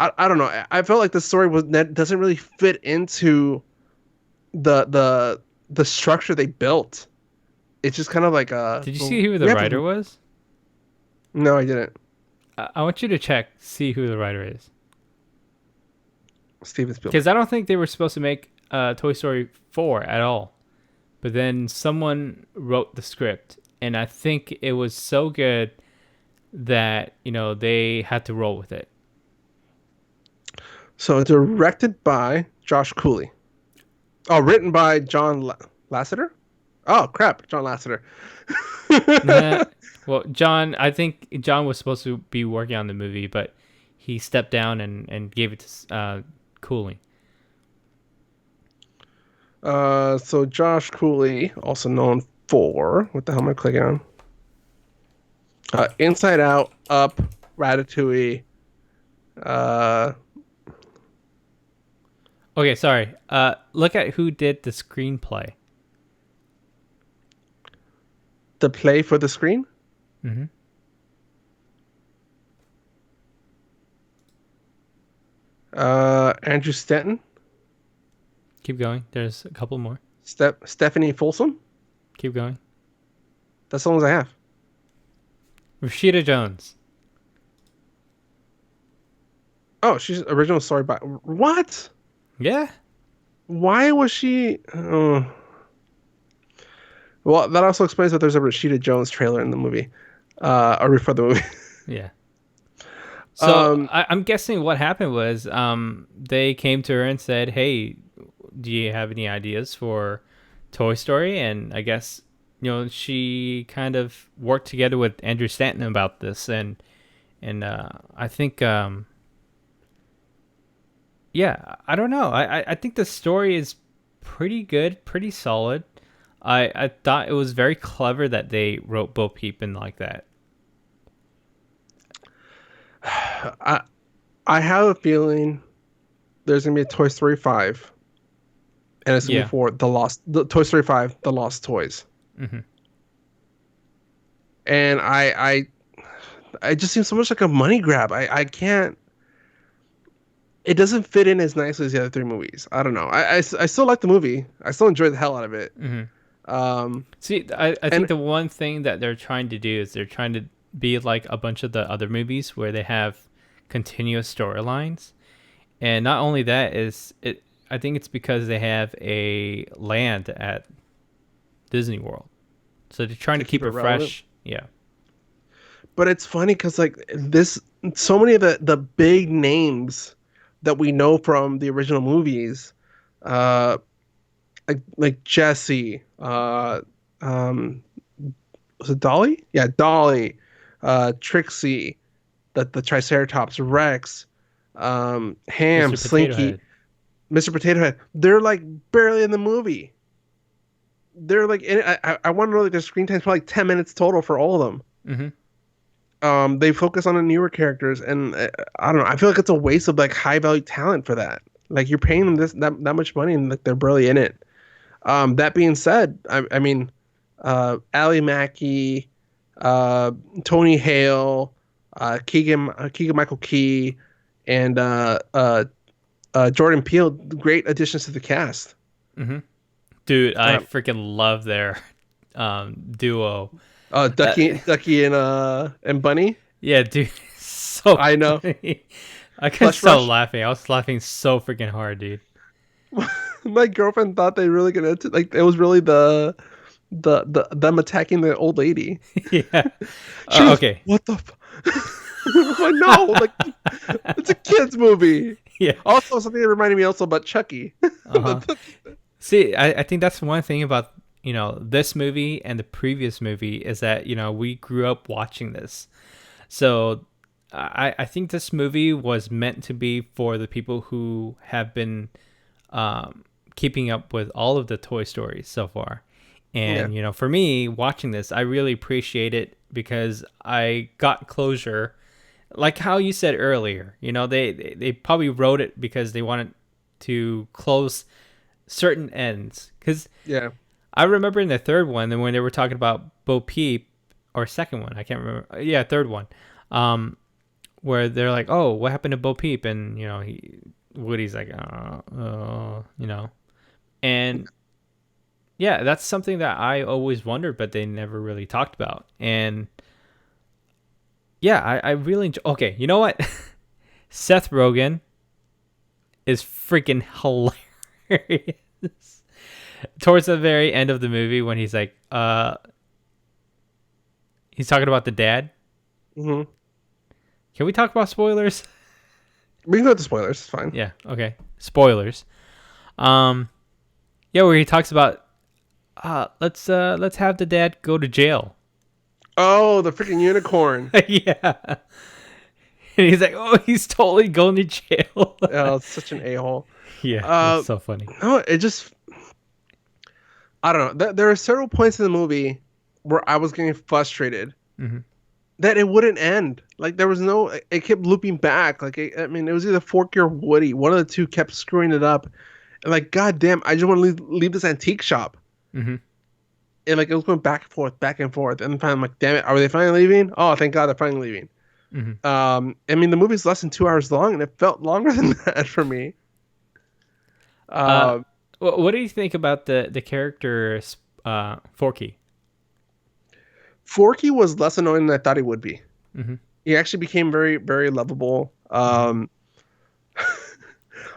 B: I don't know. I felt like the story doesn't really fit into the structure they built. It's just kind of like
A: Did you see who
B: we
A: the
B: have
A: writer was?
B: no, I didn't.
A: I want you to check, see who the writer is.
B: Steven Spielberg.
A: Because I don't think they were supposed to make Toy Story 4 at all. But then someone wrote the script and I think it was so good that they had to roll with it.
B: So directed by Josh Cooley. Oh, written by Lasseter. Oh crap, John Lasseter.
A: Nah, well, John, I think John was supposed to be working on the movie, but he stepped down and gave it to Cooley.
B: So Josh Cooley, also known for what the hell am I clicking on? Inside Out, Up, Ratatouille. Uh,
A: Okay, sorry. Look at who did the screenplay.
B: the play for the screen.
A: Mm-hmm.
B: Andrew Stanton,
A: Keep going. There's a couple more.
B: Stephanie Folsom.
A: Keep going.
B: That's the ones I have.
A: Rashida Jones.
B: Oh, she's original story by what?
A: Yeah.
B: Why was she? Well, that also explains that there's a Rashida Jones trailer in the movie, or for the movie.
A: Yeah. So
B: Um,
A: I'm guessing what happened was they came to her and said, "Hey, do you have any ideas for Toy Story?" And I guess she kind of worked together with Andrew Stanton about this, and I think yeah, I don't know. I think the story is pretty good, pretty solid. I thought it was very clever that they wrote Bo Peep in like that.
B: I I have a feeling there's gonna be a Toy Story 5, and it's gonna be
A: Yeah.
B: for the Toy Story 5, The Lost Toys.
A: Hmm.
B: And I just seems so much like a money grab. I can't. It doesn't fit in as nicely as the other three movies. I don't know. I still like the movie. I still enjoy the hell out of it.
A: Hmm.
B: Um,
A: See, I think
B: and
A: the one thing that they're trying to do is they're trying to be like a bunch of the other movies where they have continuous storylines. And not only that is it I think it's because they have a land at Disney World. So they're trying
B: to
A: to keep
B: keep it
A: it
B: relevant.
A: fresh. Yeah.
B: But it's funny because like this, so many of the big names that we know from the original movies, uh, like Jesse, um, was it Dolly? Yeah, Dolly, Trixie, the Triceratops, Rex, Ham,
A: Mr. Potato
B: Slinky,
A: Head.
B: Mr. Potato Head. They're like barely in the movie. They're like in it. I want to know like their screen time's probably like 10 minutes total for all of them.
A: Hmm.
B: They focus on the newer characters, and I don't know. I feel like it's a waste of like high value talent for that. Like you're paying them that much money, and like they're barely in it. That being said, I mean, Ali Mackey, uh, Tony Hale, Keegan Michael Key, and Jordan Peele, great additions to the cast.
A: Hmm. Dude, I
B: Um,
A: freaking love their duo. Uh,
B: Ducky and Bunny.
A: yeah, dude, so
B: I know.
A: funny. I couldn't
B: Plush
A: stop
B: Rush.
A: laughing. I was laughing so freaking hard, dude.
B: My girlfriend thought they really gonna like it was really the them attacking the old lady.
A: Yeah.
B: She was
A: Okay.
B: what the well, no, like it's a kids movie.
A: Yeah.
B: Also, something that reminded me also about Chucky.
A: Uh-huh. See, I think that's one thing about, this movie and the previous movie is that, we grew up watching this. So I think this movie was meant to be for the people who have been keeping up with all of the Toy Stories so far.
B: Yeah,
A: And, for me, watching this, I really appreciate it because I got closure. Like how you said earlier, they probably wrote it because they wanted to close certain ends. Because
B: yeah.
A: I remember in the third one, then when they were talking about Bo Peep, or second one, I can't remember. Yeah, third one, where they're like, "Oh, what happened to Bo Peep?" And Woody's like, and yeah, that's something that I always wondered, but they never really talked about. And yeah, I really enjoy. Okay, you know what? Seth Rogen is freaking hilarious towards the very end of the movie when he's like, He's talking about the dad.
B: Hmm.
A: Can we talk about spoilers?
B: We can go with the spoilers. It's fine.
A: Yeah. Okay. Spoilers. Um. Yeah, where he talks about let's have the dad go to jail.
B: Oh, the freaking unicorn.
A: Yeah. And he's like, oh, he's totally going to jail.
B: Oh, it's such an a-hole.
A: Yeah, it's
B: Uh,
A: so funny.
B: no, it just, I don't know. There are several points in the movie where I was getting frustrated
A: Hmm.
B: that it wouldn't end. Like there was no, it kept looping back. Like I mean, it was either Forky or Woody. One of the two kept screwing it up. And like, goddamn, I just want to leave this antique shop.
A: Hmm.
B: And like it was going back and forth, back and forth. And finally, I'm like, damn it, are they finally leaving? Oh, thank God they're finally leaving.
A: Hmm.
B: I mean, the movie's less than 2 hours long, and it felt longer than that for me.
A: Uh,
B: Um,
A: what do you think about the character Forky?
B: Forky was less annoying than I thought he would be.
A: Hmm.
B: He actually became very, very lovable.
A: Hmm.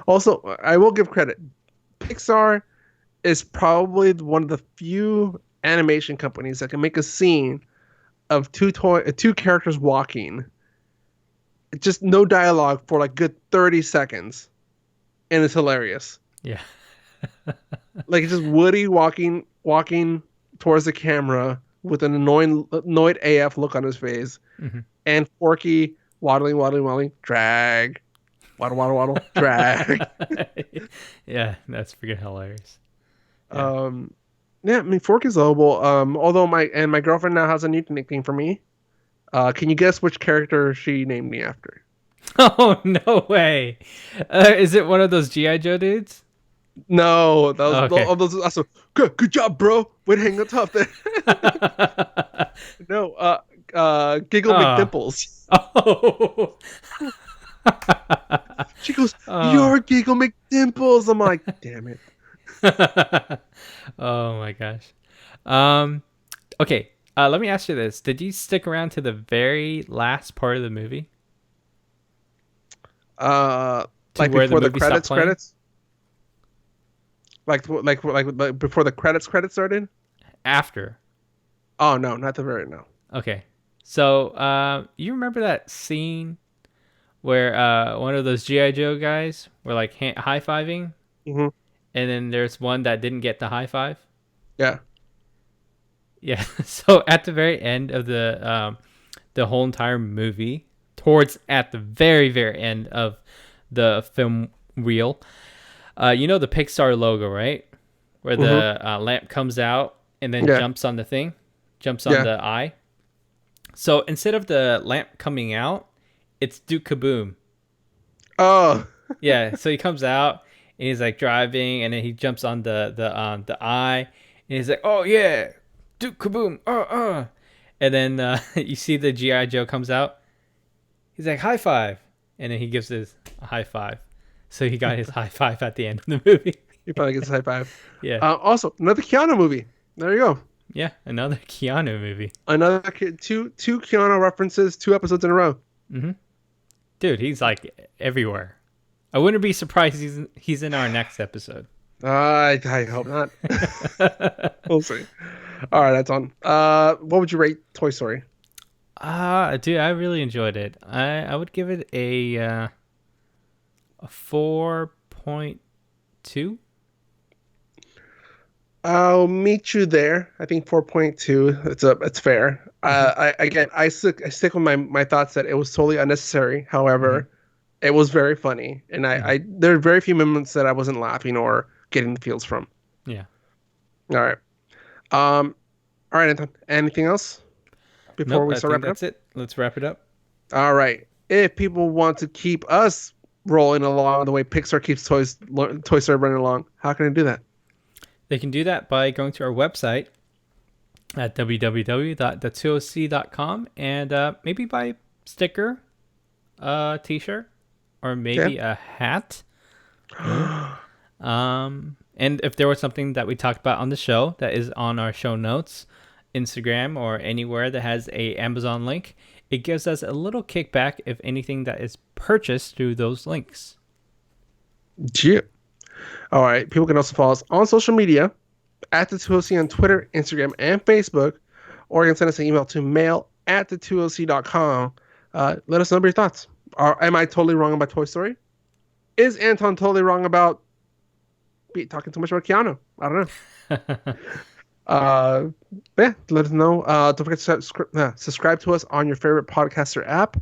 B: Also, I will give credit. Pixar is probably one of the few animation companies that can make a scene of two characters walking, just no dialogue for like good 30 seconds, and it's hilarious.
A: Yeah.
B: Like it's just Woody walking towards the camera with an annoyed AF look on his face,
A: Hmm.
B: and Forky waddling, drag, waddle, drag.
A: Yeah, that's freaking hilarious. Yeah.
B: Um, yeah, I mean Forky's lovable. Although my girlfriend now has a new nickname for me. Can you guess which character she named me after?
A: Oh, no way. Is it one of those GI Joe dudes?
B: No, that was
A: Okay.
B: those. Also, good job, bro. Way to hang on top there. No, Giggle
A: Oh.
B: McDimples.
A: Oh.
B: She goes,
A: Oh.
B: "You're Giggle McDimples." I'm like, damn it.
A: Oh my gosh. Okay. Let me ask you this. Did you stick around to the very last part of the movie?
B: Uh,
A: To
B: like
A: where the
B: before the
A: movie stopped playing?
B: credits. Like before the credits started.
A: After.
B: Oh no, not the very no.
A: Okay. So, you remember that scene where one of those GI Joe guys were like high fiving,
B: Hmm.
A: and then there's one that didn't get the high five?
B: Yeah.
A: Yeah. So at the very end of the whole entire movie, towards at the very very end of the film reel, you know the Pixar logo, right? Where
B: Hmm.
A: the lamp comes out and then
B: Yeah.
A: jumps on the thing, jumps on
B: Yeah.
A: the eye. So instead of the lamp coming out, it's Duke Kaboom.
B: Oh.
A: Yeah, so he comes out and he's like driving, and then he jumps on the eye, and he's like, "Oh yeah, Duke Kaboom!" And then you see the GI Joe comes out. He's like, "High five!" And then he gives his high five. So he got his high five at the end of the movie.
B: He probably gets a high five.
A: Yeah,
B: Also, another Keanu movie. There you go.
A: yeah, another Keanu movie.
B: Another two Keanu references, 2 episodes in a row.
A: Hmm. Dude, he's like everywhere. I wouldn't be surprised he's in our next episode.
B: I hope not. We'll see. All right, that's on. What would you rate Toy Story?
A: Dude, I really enjoyed it. I would give it a 4.2.
B: I'll meet you there. I think 4.2. It's fair.
A: Mm-hmm.
B: I stick with my thoughts that it was totally unnecessary.
A: Mm-hmm.
B: However, it was very funny, and
A: Mm-hmm.
B: I there are very few moments that I wasn't laughing or getting the feels from.
A: Yeah.
B: All right. All right, Anton. Anything else before
A: Nope,
B: we
A: I
B: start
A: think
B: wrapping up?
A: that's it. Let's wrap it up.
B: All right. If people want to keep us rolling along the way Pixar keeps Toy Story running along, how can I do that?
A: They can do that by going to our website at www.the2oc.com and maybe buy a sticker, a t-shirt, or maybe a hat. And if there was something that we talked about on the show that is on our show notes, Instagram, or anywhere that has a Amazon link, it gives us a little kickback if anything that is purchased through those links.
B: Yeah. All right. People can also follow us on social media at the 2OC on Twitter, Instagram, and Facebook, or you can send us an email to mail@the2oc.com. Let us know your thoughts. Am I totally wrong about Toy Story? Is Anton totally wrong about talking too much about Keanu? I don't know. Uh, yeah, let us know. Don't forget to subscribe to us on your favorite podcaster app,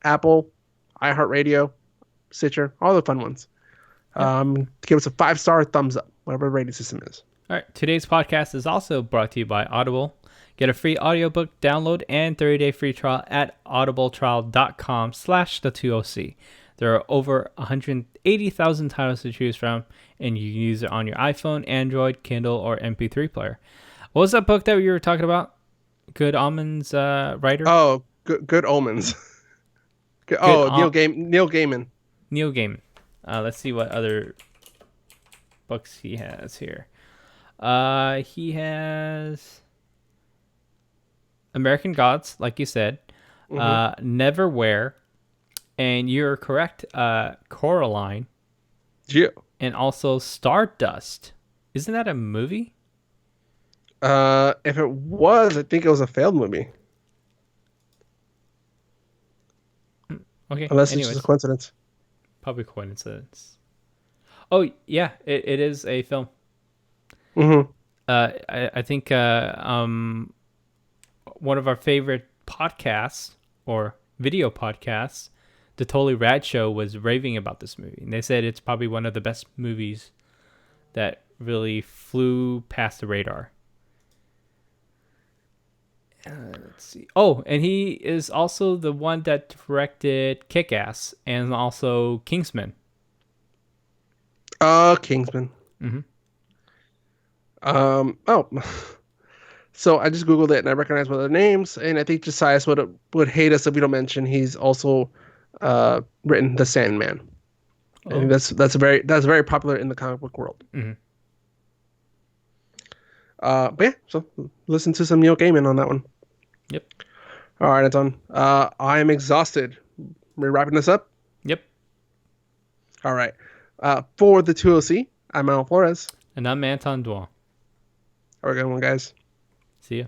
B: Apple, iHeartRadio, Stitcher, all the fun ones.
A: Yep.
B: Give us a 5-star thumbs up, whatever rating system is.
A: All right. Today's podcast is also brought to you by Audible. Get a free audiobook download and 30-day free trial at audibletrial.com/the2oc. There are over 180,000 titles to choose from, and you can use it on your iPhone, Android, Kindle, or MP3 player. What was that book that you were talking about? Good Omens writer?
B: Oh, Good Omens. Neil Gaiman.
A: Neil Gaiman. Let's see what other books he has here. He has American Gods, like you said. Neverwhere. And you're correct, Coraline.
B: Yeah.
A: And also Stardust. Isn't that a movie?
B: If it was, I think it was a failed movie.
A: Okay.
B: Unless it's just a coincidence.
A: Probably coincidence. Oh, yeah, it is a film.
B: Mm-hmm.
A: I think one of our favorite podcasts or video podcasts, The Totally Rad Show, was raving about this movie. And they said it's probably one of the best movies that really flew past the radar. Let's see. Oh, and he is also the one that directed Kick-Ass and also Kingsman.
B: Kingsman.
A: Mm-hmm.
B: Oh. So I just Googled it and I recognize one of the names, and I think Josias would hate us if we don't mention he's also written The Sandman.
A: Oh.
B: And that's very popular in the comic book world.
A: Mm-hmm.
B: But yeah, so listen to some Neil Gaiman on that one.
A: Yep.
B: All right, Anton. I am exhausted. We're wrapping this up.
A: Yep.
B: All right. For the 2OC, I'm Alan Flores.
A: And I'm Anton Duan.
B: Have a good one, guys.
A: See ya.